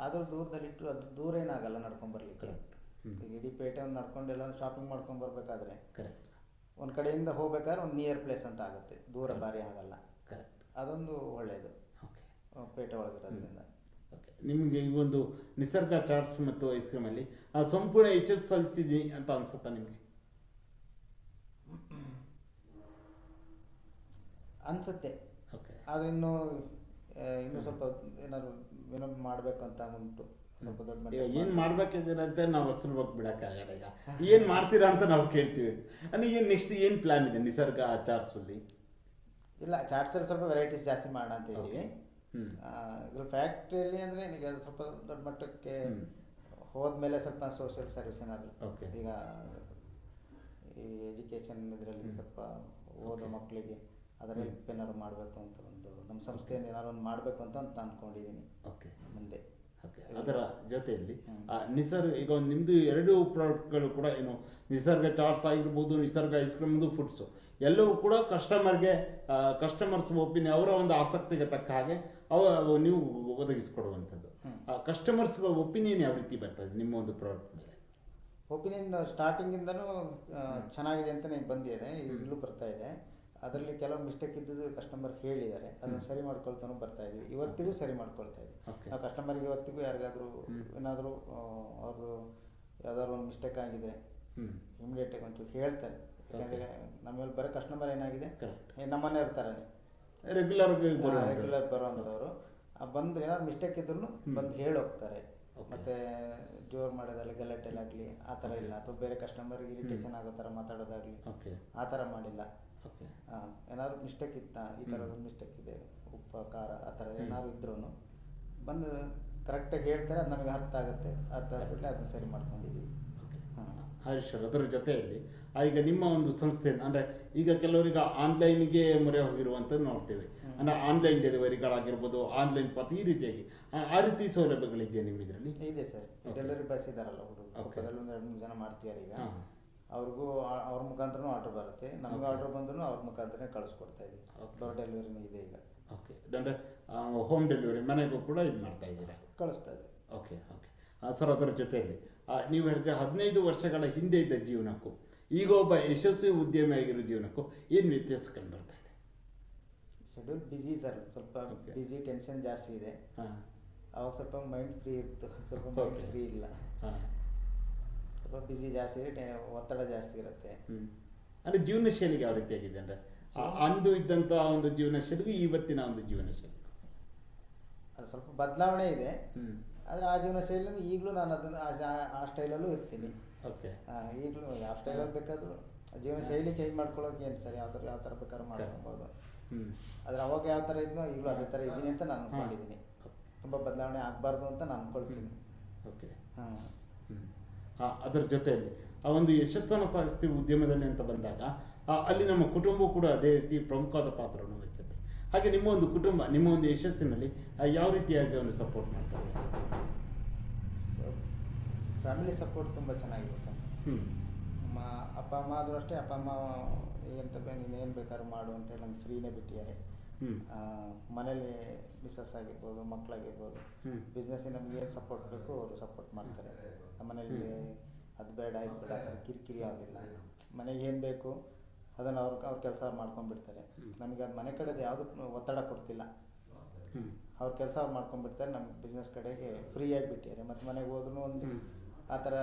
ಆದರೂ ದೂರದಲ್ಲಿಟ್ಟು ಅದು ದೂರ ಏನಾಗಲ್ಲ ನಡ್ಕೊಂಬರ್ಲಿಕ್ಕೆ. ಈಗ ಇಡೀ ಪೇಟೆ ಒಂದು ನಡ್ಕೊಂಡೆಲ್ಲ ಶಾಪಿಂಗ್ ಮಾಡ್ಕೊಂಡು ಬರಬೇಕಾದ್ರೆ ಒಂದು ಕಡೆಯಿಂದ ಹೋಗ್ಬೇಕಾದ್ರೆ ಒಂದು ನಿಯರ್ ಪ್ಲೇಸ್ ಅಂತ ಆಗುತ್ತೆ, ದೂರ ಬಾರಿ ಆಗಲ್ಲ. ಕರೆಕ್ಟ್, ಅದೊಂದು ಒಳ್ಳೆಯದು ಪೇಟೆ ಒಳಗಿರೋದ್ರಿಂದ. ಓಕೆ, ನಿಮಗೆ ಈ ಒಂದು ನಿಸರ್ಗ ಚಾಟ್ಸ್ ಮತ್ತು ಐಸ್ ಕ್ರೀಮಲ್ಲಿ ಸಂಪೂರ್ಣ ಯಶಸ್ಸು ಸಾಧಿಸಿದೆ ಅಂತ ಅನ್ಸುತ್ತಾ ನಿಮಗೆ? ಅನ್ಸುತ್ತೆ. ಓಕೆ, ಆದರೆ ಇನ್ನೂ ಸ್ವಲ್ಪ ಏನಾದ್ರು ಮಾಡಬೇಕು ಅಂತ ಉಂಟು. ಸ್ವಲ್ಪ ದೊಡ್ಡ ಏನು ಮಾಡ್ಬೇಕಿದ್ದೀರ ಅಂತ ನಾವು ಸುಲಭವಾಗಿ ಬಿಡೋಕ್ಕಾಗಲ್ಲ. ಈಗ ಏನು ಮಾಡ್ತೀರಾ ಅಂತ ನಾವು ಕೇಳ್ತೀವಿ. ಅಂದರೆ ಏನು ನೆಕ್ಸ್ಟ್ ಏನು ಪ್ಲಾನ್ ಇದೆ ನಿಸರ್ಗ ಚಾಟ್ಸಲ್ಲಿ? ಇಲ್ಲ, ಚಾಟ್ಸಲ್ಲಿ ಸ್ವಲ್ಪ ವೆರೈಟೀಸ್ ಜಾಸ್ತಿ ಮಾಡೋಣ ಅಂತ ಇದ್ದೀವಿ. ಇದ್ರ ಫ್ಯಾಕ್ಟ್ರಿಯಲ್ಲಿ ಅಂದರೆ ಈಗ ಸ್ವಲ್ಪ ದೊಡ್ಡ ಮಟ್ಟಕ್ಕೆ ಹೋದ್ಮೇಲೆ ಸ್ವಲ್ಪ ಸೋಷಿಯಲ್ ಸರ್ವಿಸ್ ಏನಾದರೂ, ಈಗ ಈ ಎಜುಕೇಷನ್ ಇದರಲ್ಲಿ ಸ್ವಲ್ಪ ಓದೋ ಮಕ್ಕಳಿಗೆ ಅದರ ಹೆಲ್ಪ್ ಏನಾದ್ರು ಮಾಡಬೇಕು ಅಂತ ಒಂದು ನಮ್ಮ ಸಂಸ್ಥೆಯಿಂದ ಏನಾದ್ರು ಒಂದು ಮಾಡಬೇಕು ಅಂತ ಅಂದ್ಕೊಂಡಿದ್ದೀನಿ. ಓಕೆ, ಮುಂದೆ. ಓಕೆ, ಅದರ ಜೊತೆಯಲ್ಲಿ ನಿಸರ್ಗ ಈಗ ಒಂದು ನಿಮ್ಮದು 2 ಪ್ರಾಡಕ್ಟ್ಗಳು ಕೂಡ ಏನು ನಿಸರ್ಗ ಚಾಟ್ಸ್ ಆಗಿರ್ಬೋದು, ನಿಸರ್ಗ ಐಸ್ ಕ್ರೀಮ್ದು ಫುಡ್ಸು ಎಲ್ಲವೂ ಕೂಡ ಕಸ್ಟಮರ್ಸ್ ಒಪಿನಿಯನ್, ಅವರ ಒಂದು ಆಸಕ್ತಿಗೆ ತಕ್ಕ ಹಾಗೆ ನೀವು ಒದಗಿಸ್ಕೊಡುವಂಥದ್ದು. ಕಸ್ಟಮರ್ಸ್ ಒಪಿನಿಯನ್ ಯಾವ ರೀತಿ ಬರ್ತದೆ ನಿಮ್ಮ ಒಂದು ಪ್ರಾಡಕ್ಟ್ ಮೇಲೆ? ಒಪಿನಿಯನ್ ಸ್ಟಾರ್ಟಿಂಗಿಂದನೂ ಚೆನ್ನಾಗಿದೆ ಅಂತ ನನಗೆ ಬಂದಿದೆ, ಈಗಲೂ ಬರ್ತಾ ಇದೆ. ಅದರಲ್ಲಿ ಕೆಲವು ಮಿಸ್ಟೇಕ್ ಇದ್ದದ್ದು ಕಸ್ಟಮರ್ ಹೇಳಿದ್ದಾರೆ, ಅದನ್ನು ಸರಿ ಮಾಡ್ಕೊಳ್ತಾನು ಬರ್ತಾ ಇದೀವಿ. ಇವತ್ತಿಗೂ ಸರಿ ಮಾಡ್ಕೊಳ್ತಾ ಇದ್ದೀವಿ ನಾವು. ಕಸ್ಟಮರ್ಗೆ ಇವತ್ತಿಗೂ ಯಾರಿಗಾದರೂ ಏನಾದರೂ ಅವ್ರದ್ದು ಯಾವ್ದಾದ್ರು ಒಂದು ಮಿಸ್ಟೇಕ್ ಆಗಿದೆ ಇಮಿಡಿಯೇಟಾಗಿ ಒಂಚೂರು ಹೇಳ್ತಾರೆ. ಯಾಕಂದರೆ ನಮ್ಮಲ್ಲಿ ಬರೋ ಕಸ್ಟಮರ್ ಏನಾಗಿದೆ, ನಮ್ಮನೆ ಇರ್ತಾರೆ ರೆಗ್ಯುಲರ್ ಬರೋಂಥವ್ರು, ಬಂದು ಏನಾದ್ರು ಮಿಸ್ಟೇಕ್ ಇದ್ರೂ ಬಂದು ಹೇಳೋಗ್ತಾರೆ. ಮತ್ತು ಜೋರು ಮಾಡೋದಾಗಲಿ ಗಲಾಟೆಲಾಗಲಿ ಆ ಥರ ಇಲ್ಲ, ಅಥವಾ ಬೇರೆ ಕಸ್ಟಮರ್ಗೆ ಇರಿಟೇಷನ್ ಆಗೋ ಥರ ಮಾತಾಡೋದಾಗಲಿ ಆ ಥರ ಮಾಡಿಲ್ಲ. ಏನಾದ್ರು ಮಿಸ್ಟೇಕ್ ಇತ್ತಾ, ಈ ಥರದ ಮಿಸ್ಟೇಕ್ ಇದೆ, ಉಪ್ಪು ಖಾರ ಆ ಥರ ಏನಾದ್ರು ಇದ್ರೂ ಬಂದು ಕರೆಕ್ಟಾಗಿ ಹೇಳ್ತಾರೆ, ಅದು ನಮಗೆ ಅರ್ಥ ಆಗುತ್ತೆ. ಅರ್ಥ ಆಗ್ಬಿಟ್ಟರೆ ಅದನ್ನು ಸರಿ ಮಾಡ್ಕೊಂಡಿದ್ದೀವಿ. ಹರೀಶ್ ಅದರ ಜೊತೆಯಲ್ಲಿ ಈಗ ನಿಮ್ಮ ಒಂದು ಸಂಸ್ಥೆ ಅಂದರೆ ಈಗ ಕೆಲವರಿಗೆ ಆನ್ಲೈನ್ಗೆ ಮೊರೆ ಹೋಗಿರುವಂಥದ್ದು ನೋಡ್ತೇವೆ. ಅಂದರೆ ಆನ್ಲೈನ್ ಡೆಲಿವರಿಗಳಾಗಿರ್ಬೋದು, ಆನ್ಲೈನ್ ಪಾತ್ ಈ ರೀತಿಯಾಗಿ ಆ ರೀತಿ ಸೌಲಭ್ಯಗಳಿದೆಯಾ ನಿಮ್ಮ ಇದರಲ್ಲಿ? ಇದೆ ಸರ್. ಡೆಲಿವರಿ ಬಾಯ್ಸ್ ಇದ್ದಾರಲ್ಲ ಹುಡುಗರು, ಅದರಲ್ಲಿ ಒಂದು 2-3 ಜನ ಮಾಡ್ತೀಯಾರ ಈಗ. ಅವ್ರಿಗೂ ಅವ್ರ ಮುಖಾಂತರನೂ ಆರ್ಡರ್ ಬರುತ್ತೆ, ನಮ್ಗೆ ಆರ್ಡರ್ ಬಂದ್ರೂ ಅವ್ರ ಮುಖಾಂತರನೇ ಕಳಿಸ್ಕೊಡ್ತಾ ಇದ್ದೀವಿ. ಡೋರ್ ಡೆಲಿವರಿನೂ ಇದೆ ಈಗ. ಓಕೆ, ಅಂದರೆ ಹೋಮ್ ಡೆಲಿವರಿ ಮನೆಗೂ ಕೂಡ ಇದು ಮಾಡ್ತಾ ಇದ್ದೀರಾ? ಕಳಿಸ್ತಾ ಇದ್ದೀವಿ. ಓಕೆ ಓಕೆ ಸರ್, ಅದರ ಜೊತೆಯಲ್ಲಿ ನೀವು ಹೇಳಿದ್ರೆ 15 ವರ್ಷಗಳ ಹಿಂದೆ ಇದ್ದ ಜೀವನಕ್ಕೂ ಈಗ ಒಬ್ಬ ಯಶಸ್ವಿ ಉದ್ಯಮಿ ಆಗಿರೋ ಜೀವನಕ್ಕೂ ಏನು ವ್ಯತ್ಯಾಸ ಕಂಡು ಬರ್ತಾ ಇದೆ? ಶೆಡ್ಯೂಲ್ ಬಿಸಿ ಸರ್, ಸ್ವಲ್ಪ ಬಿಸಿ, ಟೆನ್ಷನ್ ಜಾಸ್ತಿ ಇದೆ. ಅವಾಗ ಸ್ವಲ್ಪ ಮೈಂಡ್ ಫ್ರೀ ಇತ್ತು, ಸ್ವಲ್ಪ ಮೈಂಡ್ ಫ್ರೀ ಇಲ್ಲ. ಸ್ವಲ್ಪ ಬಿಸಿ ಜಾಸ್ತಿ ಇದೆ, ಒತ್ತಡ ಜಾಸ್ತಿ ಇರುತ್ತೆ. ಅಂದರೆ ಜೀವನ ಶೈಲಿಗೆ ಯಾವ ರೀತಿಯಾಗಿದೆ? ಅಂದರೆ ಅಂದು ಇದ್ದಂಥ ಒಂದು ಜೀವನ ಶೈಲಿಗೆ ಇವತ್ತಿನ ಒಂದು ಜೀವನ ಶೈಲಿ ಅದು ಸ್ವಲ್ಪ ಬದಲಾವಣೆ ಇದೆ. ಆದರೆ ಆ ಜೀವನ ಶೈಲಿಯಿಂದ ಈಗಲೂ ನಾನು ಅದನ್ನು ಆ ಸ್ಟೈಲಲ್ಲೂ ಇರ್ತೀನಿ. ಓಕೆ, ಈಗಲೂ ಯಾವ ಸ್ಟೈಲಲ್ಲಿ ಬೇಕಾದರೂ ಜೀವನ ಶೈಲಿ ಚೇಂಜ್ ಮಾಡ್ಕೊಳ್ಳೋಕೆ ಏನು ಸರ್, ಯಾವ ಥರ ಬೇಕಾದ್ರೂ ಮಾಡ್ಕೊಬೋದು. ಆದರೆ ಅವಾಗ ಯಾವ ಥರ ಇದ್ನೋ ಈಗಲೂ ಅದೇ ಥರ ಇದ್ದೀನಿ ಅಂತ ನಾನು ಅಂದ್ಕೊಂಡಿದ್ದೀನಿ. ತುಂಬ ಬದಲಾವಣೆ ಆಗಬಾರ್ದು ಅಂತ ನಾನು ಅಂದ್ಕೊಳ್ತೀನಿ. ಓಕೆ, ಅದರ ಜೊತೆಯಲ್ಲಿ ಆ ಒಂದು ಯಶಸ್ಸನ್ನು ಸಾಧಿಸ್ತೀವಿ ಉದ್ಯಮದಲ್ಲಿ ಅಂತ ಬಂದಾಗ ಅಲ್ಲಿ ನಮ್ಮ ಕುಟುಂಬ ಕೂಡ ಅದೇ ರೀತಿ ಪ್ರಮುಖವಾದ ಪಾತ್ರವನ್ನು ವಹಿಸುತ್ತೆ. ಹಾಗೆ ನಿಮ್ಮ ಒಂದು ಕುಟುಂಬ ನಿಮ್ಮ ಒಂದು ಯಶಸ್ಸಿನಲ್ಲಿ ಯಾವ ರೀತಿಯಾಗಿ ಒಂದು ಸಪೋರ್ಟ್ ಮಾಡ್ತಾರೆ? ಫ್ಯಾಮಿಲಿ ಸಪೋರ್ಟ್ ತುಂಬ ಚೆನ್ನಾಗಿದೆ ಸರ್. ನಮ್ಮ ಅಪ್ಪ ಅಮ್ಮ ಆದರೂ ಅಷ್ಟೇ, ಅಪ್ಪ ಅಮ್ಮ ನೀನು ಏನು ಬೇಕಾದ್ರೂ ಮಾಡು ಅಂತ ನಂಗೆ ಫ್ರೀನೇ ಬಿಟ್ಟಿದ್ದಾರೆ. ಮನೇಲಿ ಮಿಸ್ಸಸ್ ಆಗಿರ್ಬೋದು, ಮಕ್ಕಳಾಗಿರ್ಬೋದು, ಬಿಸ್ನೆಸ್ಸಿಗೆ ನಮ್ಗೆ ಏನು ಸಪೋರ್ಟ್ ಬೇಕು ಅವರು ಸಪೋರ್ಟ್ ಮಾಡ್ತಾರೆ. ನಮ್ಮ ಮನೇಲಿ ಅದು ಬೇಡ ಇದು ಬೇಡ ಆ ಥರ ಕಿರಿಕಿರಿ ಆಗೋದಿಲ್ಲ. ಮನೆಗೆ ಏನು ಬೇಕು ಅದನ್ನು ಅವ್ರ ಕೆಲಸ ಮಾಡ್ಕೊಂಡ್ಬಿಡ್ತಾರೆ. ನಮಗೆ ಅದು ಮನೆ ಕಡೆದು ಯಾವುದು ಒತ್ತಡ ಕೊಡ್ತಿಲ್ಲ. ಅವ್ರ ಕೆಲಸ ಅವ್ರು ಮಾಡ್ಕೊಂಡ್ಬಿಡ್ತಾರೆ, ನಮ್ಮ ಬಿಸ್ನೆಸ್ ಕಡೆಗೆ ಫ್ರೀಯಾಗಿ ಬಿಟ್ಟಿದ್ದಾರೆ. ಮತ್ತು ಮನೆಗೆ ಹೋದ್ರೂ ಒಂದು ಆ ಥರ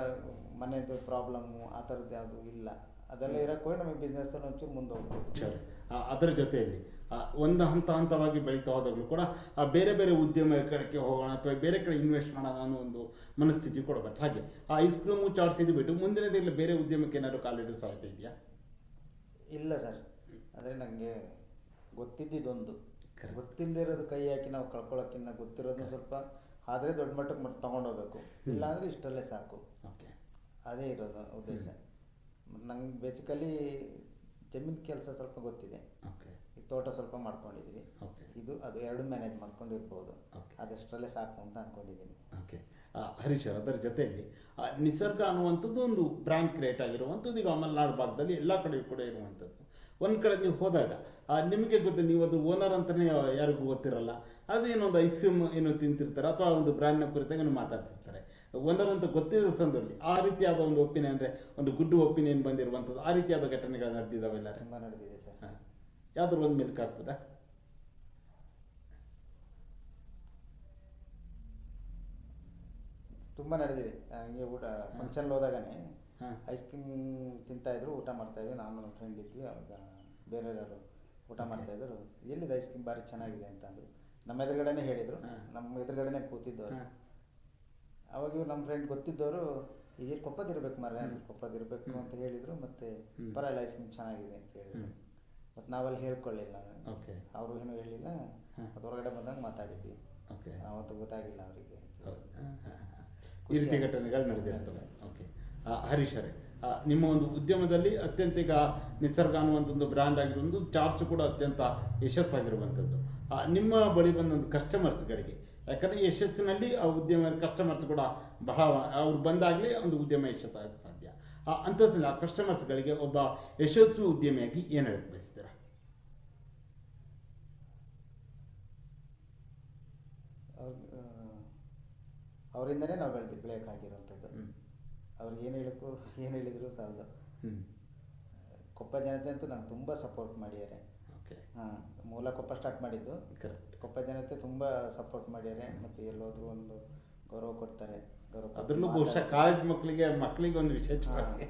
ಮನೆಯದು ಪ್ರಾಬ್ಲಮ್ಮು ಆ ಥರದ್ದು ಯಾವುದು ಇಲ್ಲ. ಅದೆಲ್ಲ ಇರೋಕ್ಕೆ ಹೋಗಿ ನಮಗೆ ಬಿಸ್ನೆಸ್ಸಲ್ಲಿ ಒಂಚೂರು ಮುಂದೆ ಹೋಗ್ಬೋದು. ಅದರ ಜೊತೆಯಲ್ಲಿ ಒಂದು ಹಂತವಾಗಿ ಬೆಳೀತಾ ಹೋದಾಗಲೂ ಕೂಡ ಬೇರೆ ಬೇರೆ ಉದ್ಯಮ ಕಡೆಗೆ ಹೋಗೋಣ ಅಥವಾ ಬೇರೆ ಕಡೆ ಇನ್ವೆಸ್ಟ್ ಮಾಡೋಣ ಅನ್ನೋ ಒಂದು ಮನಸ್ಥಿತಿ ಕೂಡ ಬರ್ತದೆ. ಹಾಗೆ ಆ ಐಸ್ ಕ್ರೀಮು ಚಾಟ್ಸ್ ಇದು ಬಿಟ್ಟು ಮುಂದಿನದಿಲ್ಲ ಬೇರೆ ಉದ್ಯಮಕ್ಕೆ ಏನಾದರೂ ಕಾಲಿಡೋ ಸಾಧ್ಯತೆ ಇದೆಯಾ? ಇಲ್ಲ ಸರ್, ಅಂದರೆ ನನಗೆ ಗೊತ್ತಿದ್ದೊಂದು, ಗೊತ್ತಿಲ್ಲದೆ ಇರೋದು ಕೈ ಹಾಕಿ ನಾವು ಕಳ್ಕೊಳ್ಳೋಕ್ಕಿಂತ ಗೊತ್ತಿರೋದನ್ನ ಸ್ವಲ್ಪ ಆದರೆ ದೊಡ್ಡ ಮಟ್ಟಕ್ಕೆ ತೊಗೊಂಡೋಗ್ಬೇಕು. ಇಲ್ಲಾಂದರೆ ಇಷ್ಟರಲ್ಲೇ ಸಾಕು. ಓಕೆ, ಅದೇ ಇರೋದು ಉದ್ದೇಶ. ನಂಗೆ ಬೇಸಿಕಲಿ ಜಮೀನು ಕೆಲಸ ಸ್ವಲ್ಪ ಗೊತ್ತಿದೆ, ಈ ತೋಟ ಸ್ವಲ್ಪ ಮಾಡ್ಕೊಂಡಿದ್ದೀವಿ. ಇದು ಅದು ಎರಡು ಮ್ಯಾನೇಜ್ ಮಾಡ್ಕೊಂಡಿರ್ಬೋದು, ಅದಷ್ಟರಲ್ಲೇ ಸಾಕು ಅಂತ ಅಂದ್ಕೊಂಡಿದ್ದೀನಿ. ಓಕೆ ಹರೀಶ್, ಅದರ ಜೊತೆಯಲ್ಲಿ ನಿಸರ್ಗ ಅನ್ನುವಂಥದ್ದು ಒಂದು ಬ್ರ್ಯಾಂಡ್ ಕ್ರಿಯೇಟ್ ಆಗಿರುವಂಥದ್ದು ಈಗ ಮಲೆನಾಡು ಭಾಗದಲ್ಲಿ ಎಲ್ಲ ಕಡೆಯೂ ಕೂಡ ಇರುವಂಥದ್ದು. ಒಂದು ಕಡೆ ನೀವು ಹೋದಾಗ ನಿಮಗೆ ಗೊತ್ತು, ನೀವು ಅದು ಓನರ್ ಅಂತಲೇ ಯಾರಿಗೂ ಗೊತ್ತಿರಲ್ಲ, ಅದು ಏನೊಂದು ಐಸ್ ಕ್ರೀಮ್ ಏನೋ ತಿಂತಿರ್ತಾರೆ ಅಥವಾ ಒಂದು ಬ್ರ್ಯಾಂಡ್ನ ಕುರಿತಾಗ ಮಾತಾಡ್ತಿರ್ತಾರೆ. ಓನರ್ ಅಂತ ಗೊತ್ತಿರೋ ಸಂದರ್ಭದಲ್ಲಿ ಆ ರೀತಿಯಾದ ಒಂದು ಒಪಿನಿಯನ್, ಅಂದರೆ ಒಂದು ಗುಡ್ ಒಪಿನಿಯನ್ ಬಂದಿರುವಂಥದ್ದು, ಆ ರೀತಿಯಾದ ಘಟನೆಗಳು ನಡೆದಿದ್ದಾವೆಲ್ಲ? ತುಂಬ ನಡೆದಿದೆ ಸರ್. ಯಾವ್ದಾದ್ರು ಒಂದು ಮೆಲ್ಕ್ ಹಾಕ್ಬೋದಾ? ತುಂಬ ನಡೆದಿದೆ. ಹಂಗೆ ಊಟ ಫಂಕ್ಷನ್ ಹೋದಾಗನೇ ಐಸ್ ಕ್ರೀಮ್ ತಿಂತಾಯಿದ್ರು, ಊಟ ಮಾಡ್ತಾಯಿದ್ವಿ. ನಾನು ನನ್ನ ಫ್ರೆಂಡ್ ಇದ್ವಿ, ಅವಾಗ ಬೇರೆಯವರು ಊಟ ಮಾಡ್ತಾಯಿದ್ರು. ಎಲ್ಲಿದೆ ಐಸ್ ಕ್ರೀಮ್ ಭಾರಿ ಚೆನ್ನಾಗಿದೆ ಅಂತಂದರು. ನಮ್ಮ ಎದುರುಗಡೆನೇ ಹೇಳಿದರು, ನಮ್ಮ ಎದುರುಗಡೆನೇ ಕೂತಿದ್ದವರು. ಅವಾಗ ಇವ್ರು ನಮ್ಮ ಫ್ರೆಂಡ್ ಗೊತ್ತಿದ್ದವರು, ಇದು ಕೊಪ್ಪದಿರ್ಬೇಕು ಮಾರ್ರೆ, ಕೊಪ್ಪದಿರಬೇಕು ಅಂತ ಹೇಳಿದರು. ಮತ್ತು ಪರವಾಗಿಲ್ಲ ಐಸ್ ಕ್ರೀಮ್ ಚೆನ್ನಾಗಿದೆ ಅಂತ ಹೇಳಿದರು. ಮತ್ತು ನಾವಲ್ಲಿ ಹೇಳ್ಕೊಳ್ಳಿಲ್ಲ, ಅವರು ಏನೂ ಹೇಳಿಲ್ಲ. ಮತ್ತು ಹೊರಗಡೆ ಬಂದಾಗ ಮಾತಾಡಿದ್ವಿ, ಅವತ್ತು ಗೊತ್ತಾಗಿಲ್ಲ ಅವರಿಗೆ. ಈ ರೀತಿ ಘಟನೆಗಳು ನಡೆದಿರ್ತವೆ. ಓಕೆ ಹರೀಶ್ ಅವರೇ, ನಿಮ್ಮ ಒಂದು ಉದ್ಯಮದಲ್ಲಿ ಅತ್ಯಂತ ಈಗ ನಿಸರ್ಗ ಅನ್ನುವಂಥದ್ದು ಬ್ರ್ಯಾಂಡ್ ಆಗಿರುವಂಥ ಚಾರ್ಜ್ ಕೂಡ ಅತ್ಯಂತ ಯಶಸ್ಸಾಗಿರುವಂಥದ್ದು. ನಿಮ್ಮ ಬಳಿ ಬಂದೊಂದು ಕಸ್ಟಮರ್ಸ್ಗಳಿಗೆ, ಯಾಕಂದರೆ ಯಶಸ್ಸಿನಲ್ಲಿ ಆ ಉದ್ಯಮ ಕಸ್ಟಮರ್ಸ್ ಕೂಡ ಬಹಳ ಅವ್ರು ಬಂದಾಗಲೇ ಒಂದು ಉದ್ಯಮ ಯಶಸ್ಸಾಗಕ್ಕೆ ಸಾಧ್ಯ. ಅಂಥದ್ರಲ್ಲಿ ಆ ಕಸ್ಟಮರ್ಸ್ಗಳಿಗೆ ಒಬ್ಬ ಯಶಸ್ವಿ ಉದ್ಯಮಿಯಾಗಿ ಏನು ಹೇಳಕ್ಕೆ ಬಯಸ್ತೀರಾ? ಅವರಿಂದನೇ ನಾವು ಬೆಳೆಯೋಕ್ಕಾಗಿರೋಂಥದ್ದು. ಅವ್ರಿಗೆ ಏನು ಹೇಳಿದ್ರು ಸಾಲದು. ಹ್ಮ್. ಕೊಪ್ಪ ಜನತೆ ಅಂತೂ ನಂಗೆ ತುಂಬ ಸಪೋರ್ಟ್ ಮಾಡಿದ್ದಾರೆ. ಓಕೆ. ಹಾಂ, ಮೂಲ ಕೊಪ್ಪ ಸ್ಟಾರ್ಟ್ ಮಾಡಿದ್ದು. ಕರೆಕ್ಟ್. ಕೊಪ್ಪ ಜನತೆ ತುಂಬ ಸಪೋರ್ಟ್ ಮಾಡಿದ್ದಾರೆ. ಮತ್ತು ಎಲ್ಲೋದ್ರೂ ಒಂದು ಗೌರವ ಕೊಡ್ತಾರೆ. ಅದರಲ್ಲೂ ಬಹುಶಃ ಕಾಲೇಜ್ ಮಕ್ಕಳಿಗೆ ಒಂದು ವಿಶೇಷವಾಗಿ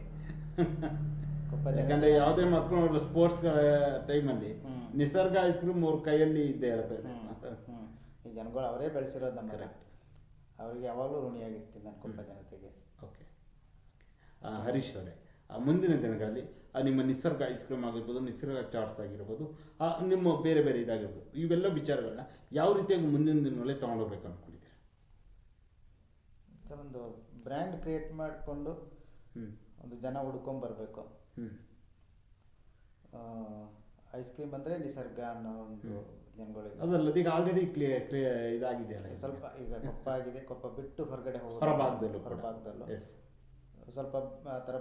ಕೊಪ್ಪ ಯಾಕಂದ್ರೆ ಯಾವುದೇ ಮಕ್ಕಳು ಸ್ಪೋರ್ಟ್ಸ್ ಟೈಮಲ್ಲಿ ನಿಸರ್ಗ ಐಸ್ ಕ್ರೀಮ್ ಅವ್ರ ಕೈಯಲ್ಲಿ ಇದ್ದೇ ಇರುತ್ತೆ. ಈ ಜನಗಳು ಅವರೇ ಬೆಳೆಸಿರೋದು ನಮ್ಮ. ಕರೆಕ್ಟ್. ಅವರಿಗೆ ಯಾವಾಗಲೂ ಋಣಿಯಾಗಿರ್ತೀನಿ ನಾನು ಕೊಪ್ಪ ಜನತೆಗೆ. ಓಕೆ. ಹರೀಶ್ ಅವರೇ, ಮುಂದಿನ ದಿನಗಳಲ್ಲಿ ನಿಮ್ಮ ನಿಸರ್ಗ ಐಸ್ ಕ್ರೀಮ್ ಆಗಿರ್ಬೋದು, ನಿಸರ್ಗ ಚಾಟ್ಸ್ ಆಗಿರ್ಬೋದು, ನಿಮ್ಮ ಬೇರೆ ಬೇರೆ ಇದಾಗಿರ್ಬೋದು, ಇವೆಲ್ಲ ವಿಚಾರಗಳನ್ನ ಯಾವ ರೀತಿಯಾಗಿ ಮುಂದಿನ ದಿನಗಳಲ್ಲಿ ತಗೊಂಡೋಗ್ಬೇಕು ಅಂದ್ಕೊಂಡಿದ್ದೀರಾ? ಒಂದು ಬ್ರ್ಯಾಂಡ್ ಕ್ರಿಯೇಟ್ ಮಾಡಿಕೊಂಡು ಒಂದು ಜನ ಹುಡ್ಕೊಂಬರ್ಬೇಕು. ಐಸ್ ಕ್ರೀಮ್ ಅಂದರೆ ನಿಸರ್ಗ ಅನ್ನೋ ಒಂದು ಜನಗಳಿಗೆ ಅದಲ್ಲ, ಈಗ ಆಲ್ರೆಡಿ ಇದಾಗಿದೆಯಲ್ಲ, ಸ್ವಲ್ಪ ಈಗ ಕೊಪ್ಪ ಆಗಿದೆ. ಕೊಪ್ಪ ಬಿಟ್ಟು ಹೊರಗಡೆ ಹೊರಭಾಗದಲ್ಲೂ ಸ್ವಲ್ಪ ಆ ಥರ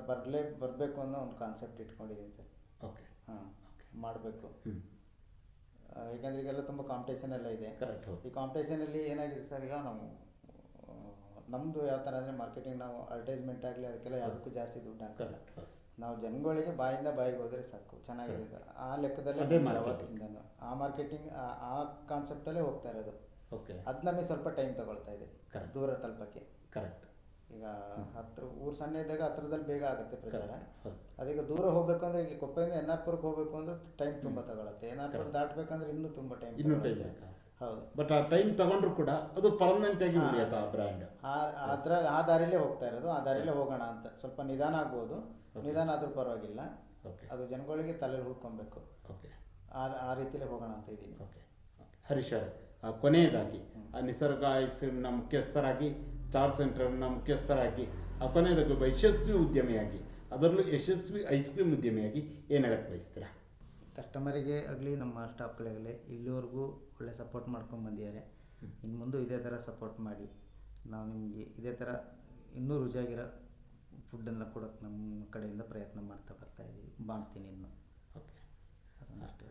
ಬರಬೇಕು ಅನ್ನೋ ಒಂದು ಕಾನ್ಸೆಪ್ಟ್ ಇಟ್ಕೊಂಡಿದ್ದೀನಿ ಸರ್. ಓಕೆ. ಹಾಂ, ಮಾಡಬೇಕು. ಯಾಕಂದರೆ ಈಗೆಲ್ಲ ತುಂಬ ಕಾಂಪಿಟೇಷನ್ ಎಲ್ಲ ಇದೆ. ಕರೆಕ್ಟ್. ಈ ಕಾಂಪಿಟೇಷನಲ್ಲಿ ಏನಾಗಿದೆ ಸರ್, ಈಗ ನಾವು ನಮ್ಮದು ಯಾವ ಥರ ಅಂದರೆ ಮಾರ್ಕೆಟಿಂಗ್, ನಾವು ಅಡ್ವರ್ಟೈಸ್ಮೆಂಟ್ ಆಗಲಿ ಅದಕ್ಕೆಲ್ಲ ಯಾವುದಕ್ಕೂ ಜಾಸ್ತಿ ದುಡ್ಡು ಹಾಕಲ್ಲ. ನಾವು ಜನಗಳಿಗೆ ಬಾಯಿಂದ ಬಾಯಿಗೆ ಹೋದರೆ ಸಾಕು, ಚೆನ್ನಾಗಿದೆ. ಆ ಲೆಕ್ಕದಲ್ಲೇ ಯಾವತ್ತಿಂದನೂ ಆ ಮಾರ್ಕೆಟಿಂಗ್ ಆ ಕಾನ್ಸೆಪ್ಟಲ್ಲೇ ಹೋಗ್ತಾ ಇರೋದು. ಓಕೆ. ಅದು ನಮಗೆ ಸ್ವಲ್ಪ ಟೈಮ್ ತಗೊಳ್ತಾ ಇದೆ ದೂರ ತಲುಪಕ್ಕೆ. ಕರೆಕ್ಟ್. ಈಗ ಊರು ಸಣ್ಣ ಇದ್ದಾಗ ಹತ್ರದಲ್ಲಿ ಬೇಗ ಆಗುತ್ತೆ ಪ್ರಚಾರ. ಅದೀಗ ದೂರ ಹೋಗ್ಬೇಕು ಅಂದರೆ, ಈಗ ಕೊಪ್ಪದಿಂದ ಎನ್ನಾರ್ಪುರಕ್ಕೆ ಹೋಗ್ಬೇಕು ಅಂದ್ರೆ ಟೈಮ್ ತುಂಬ ತಗೊಳುತ್ತೆ. ಎನ್ನಾರ್ಪುರ ದಾಟಬೇಕಂದ್ರೆ ಇನ್ನೂ ತುಂಬ ಟೈಮ್. ಹೌದು. ಬಟ್ ಆ ಟೈಮ್ ತಗೊಂಡ್ರು ಕೂಡ ಅದು ಪರ್ಮನೆಂಟ್ ಆಗಿ ಉಳಿಯುತ್ತೆ ಆ ಬ್ರ್ಯಾಂಡ್. ಆ ದಾರಿಲೇ ಹೋಗ್ತಾ ಇರೋದು. ಆ ದಾರಿಲೇ ಹೋಗೋಣ ಅಂತ. ಸ್ವಲ್ಪ ನಿಧಾನ ಆಗ್ಬೋದು, ನಿಧಾನ ಆದ್ರೂ ಪರವಾಗಿಲ್ಲ. ಅದು ಜನಗಳಿಗೆ ತಲೆಯಲ್ಲಿ ಹುಡ್ಕೊಬೇಕು. ಓಕೆ. ಆ ರೀತಿಲೇ ಹೋಗೋಣ ಅಂತ ಇದ್ದೀನಿ. ಓಕೆ. ಹರೀಶ್ ಅವರೇ, ಕೊನೆಯದಾಗಿ ಆ ನಿಸರ್ಗ ಐಸ್ ಕ್ರೀಮ್ನ ಮುಖ್ಯಸ್ಥರಾಗಿ, ಚಾಟ್ ಸೆಂಟರ್ನ ಮುಖ್ಯಸ್ಥರಾಗಿ, ಕೊನೆಯದಾಗಿ ಒಬ್ಬ ಯಶಸ್ವಿ ಉದ್ಯಮಿಯಾಗಿ, ಅದರಲ್ಲೂ ಯಶಸ್ವಿ ಐಸ್ ಕ್ರೀಮ್ ಉದ್ಯಮಿಯಾಗಿ ಏನು ಹೇಳಕ್ಕೆ ಬಯಸ್ತೀರಾ? ಕಸ್ಟಮರಿಗೆ ಆಗಲಿ, ನಮ್ಮ ಸ್ಟಾಫ್ಗಳಿಗಲಿ ಇಲ್ಲಿವರೆಗೂ ಒಳ್ಳೆ ಸಪೋರ್ಟ್ ಮಾಡ್ಕೊಂಡು ಬಂದಿದ್ದಾರೆ. ಇನ್ನು ಮುಂದೆ ಇದೇ ಥರ ಸಪೋರ್ಟ್ ಮಾಡಿ ನಾವು ನಿಮಗೆ ಇದೇ ಥರ ಇನ್ನೂ ರುಚಿಯಾಗಿರೋ ಫುಡ್ಡನ್ನು ಕೊಡೋಕ್ಕೆ ನಮ್ಮ ಕಡೆಯಿಂದ ಪ್ರಯತ್ನ ಮಾಡ್ತೀನಿ ಇನ್ನು. ಓಕೆ. ಅಷ್ಟೇ.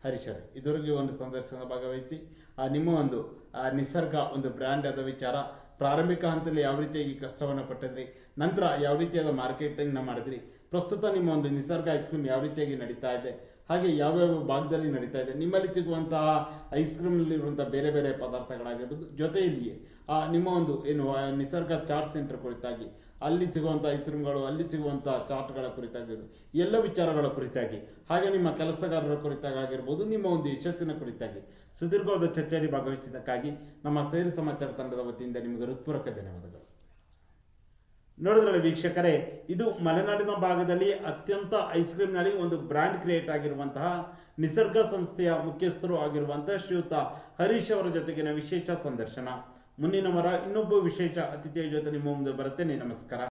ಹರೀಶ್ ಅವರೇ, ಇದುವರೆಗೆ ಒಂದು ಸಂದರ್ಶನದ ಭಾಗವಹಿಸಿ ನಿಮ್ಮ ಒಂದು ನಿಸರ್ಗ ಒಂದು ಬ್ರ್ಯಾಂಡ್ ಆದ ವಿಚಾರ, ಪ್ರಾರಂಭಿಕ ಹಂತದಲ್ಲಿ ಯಾವ ರೀತಿಯಾಗಿ ಕಷ್ಟವನ್ನು ಪಟ್ಟಿದ್ರಿ, ನಂತರ ಯಾವ ರೀತಿಯಾದ ಮಾರ್ಕೆಟಿಂಗ್ನ ಮಾಡಿದ್ರಿ, ಪ್ರಸ್ತುತ ನಿಮ್ಮ ಒಂದು ನಿಸರ್ಗ ಐಸ್ ಕ್ರೀಮ್ ಯಾವ ರೀತಿಯಾಗಿ ನಡೀತಾ ಇದೆ, ಹಾಗೆ ಯಾವ್ಯಾವ ಭಾಗದಲ್ಲಿ ನಡೀತಾ ಇದೆ, ನಿಮ್ಮಲ್ಲಿ ಸಿಗುವಂತಹ ಐಸ್ ಕ್ರೀಮ್ನಲ್ಲಿರುವಂಥ ಬೇರೆ ಬೇರೆ ಪದಾರ್ಥಗಳಾಗಿರ್ಬೋದು, ಜೊತೆಯಲ್ಲಿಯೇ ನಿಮ್ಮ ಒಂದು ಏನು ನಿಸರ್ಗ ಚಾಟ್ ಸೆಂಟರ್ ಕುರಿತಾಗಿ, ಅಲ್ಲಿ ಸಿಗುವಂಥ ಐಸ್ ಕ್ರೀಮ್ಗಳು, ಅಲ್ಲಿ ಸಿಗುವಂಥ ಚಾಟ್ಗಳ ಕುರಿತಾಗಿರ್ಬೋದು, ಎಲ್ಲ ವಿಚಾರಗಳ ಕುರಿತಾಗಿ, ಹಾಗೆ ನಿಮ್ಮ ಕೆಲಸಗಾರರ ಕುರಿತಾಗಿರ್ಬೋದು, ನಿಮ್ಮ ಒಂದು ಯಶಸ್ಸಿನ ಕುರಿತಾಗಿ ಸುದೀರ್ಘವಾದ ಚರ್ಚೆಯಲ್ಲಿ ಭಾಗವಹಿಸಿದ್ದಕ್ಕಾಗಿ ನಮ್ಮ ಸೇರಿ ಸಮಾಚಾರ ತಂಡದ ವತಿಯಿಂದ ನಿಮಗೆ ಹೃತ್ಪೂರ್ವಕ ಧನ್ಯವಾದಗಳು. ನೋಡಿದ್ರಲ್ಲ ವೀಕ್ಷಕರೇ, ಇದು ಮಲೆನಾಡಿನ ಭಾಗದಲ್ಲಿ ಅತ್ಯಂತ ಐಸ್ ಕ್ರೀಮ್ನಲ್ಲಿ ಒಂದು ಬ್ರ್ಯಾಂಡ್ ಕ್ರಿಯೇಟ್ ಆಗಿರುವಂತಹ ನಿಸರ್ಗ ಸಂಸ್ಥೆಯ ಮುಖ್ಯಸ್ಥರು ಆಗಿರುವಂತಹ ಶ್ರೀಯುತ ಹರೀಶ್ ಅವರ ಜೊತೆಗಿನ ವಿಶೇಷ ಸಂದರ್ಶನ. ಮುಂದಿನ ವಾರ ಇನ್ನೊಬ್ಬ ವಿಶೇಷ ಅತಿಥಿಯ ಜೊತೆ ನಿಮ್ಮ ಮುಂದೆ ಬರುತ್ತೇನೆ. ನಮಸ್ಕಾರ.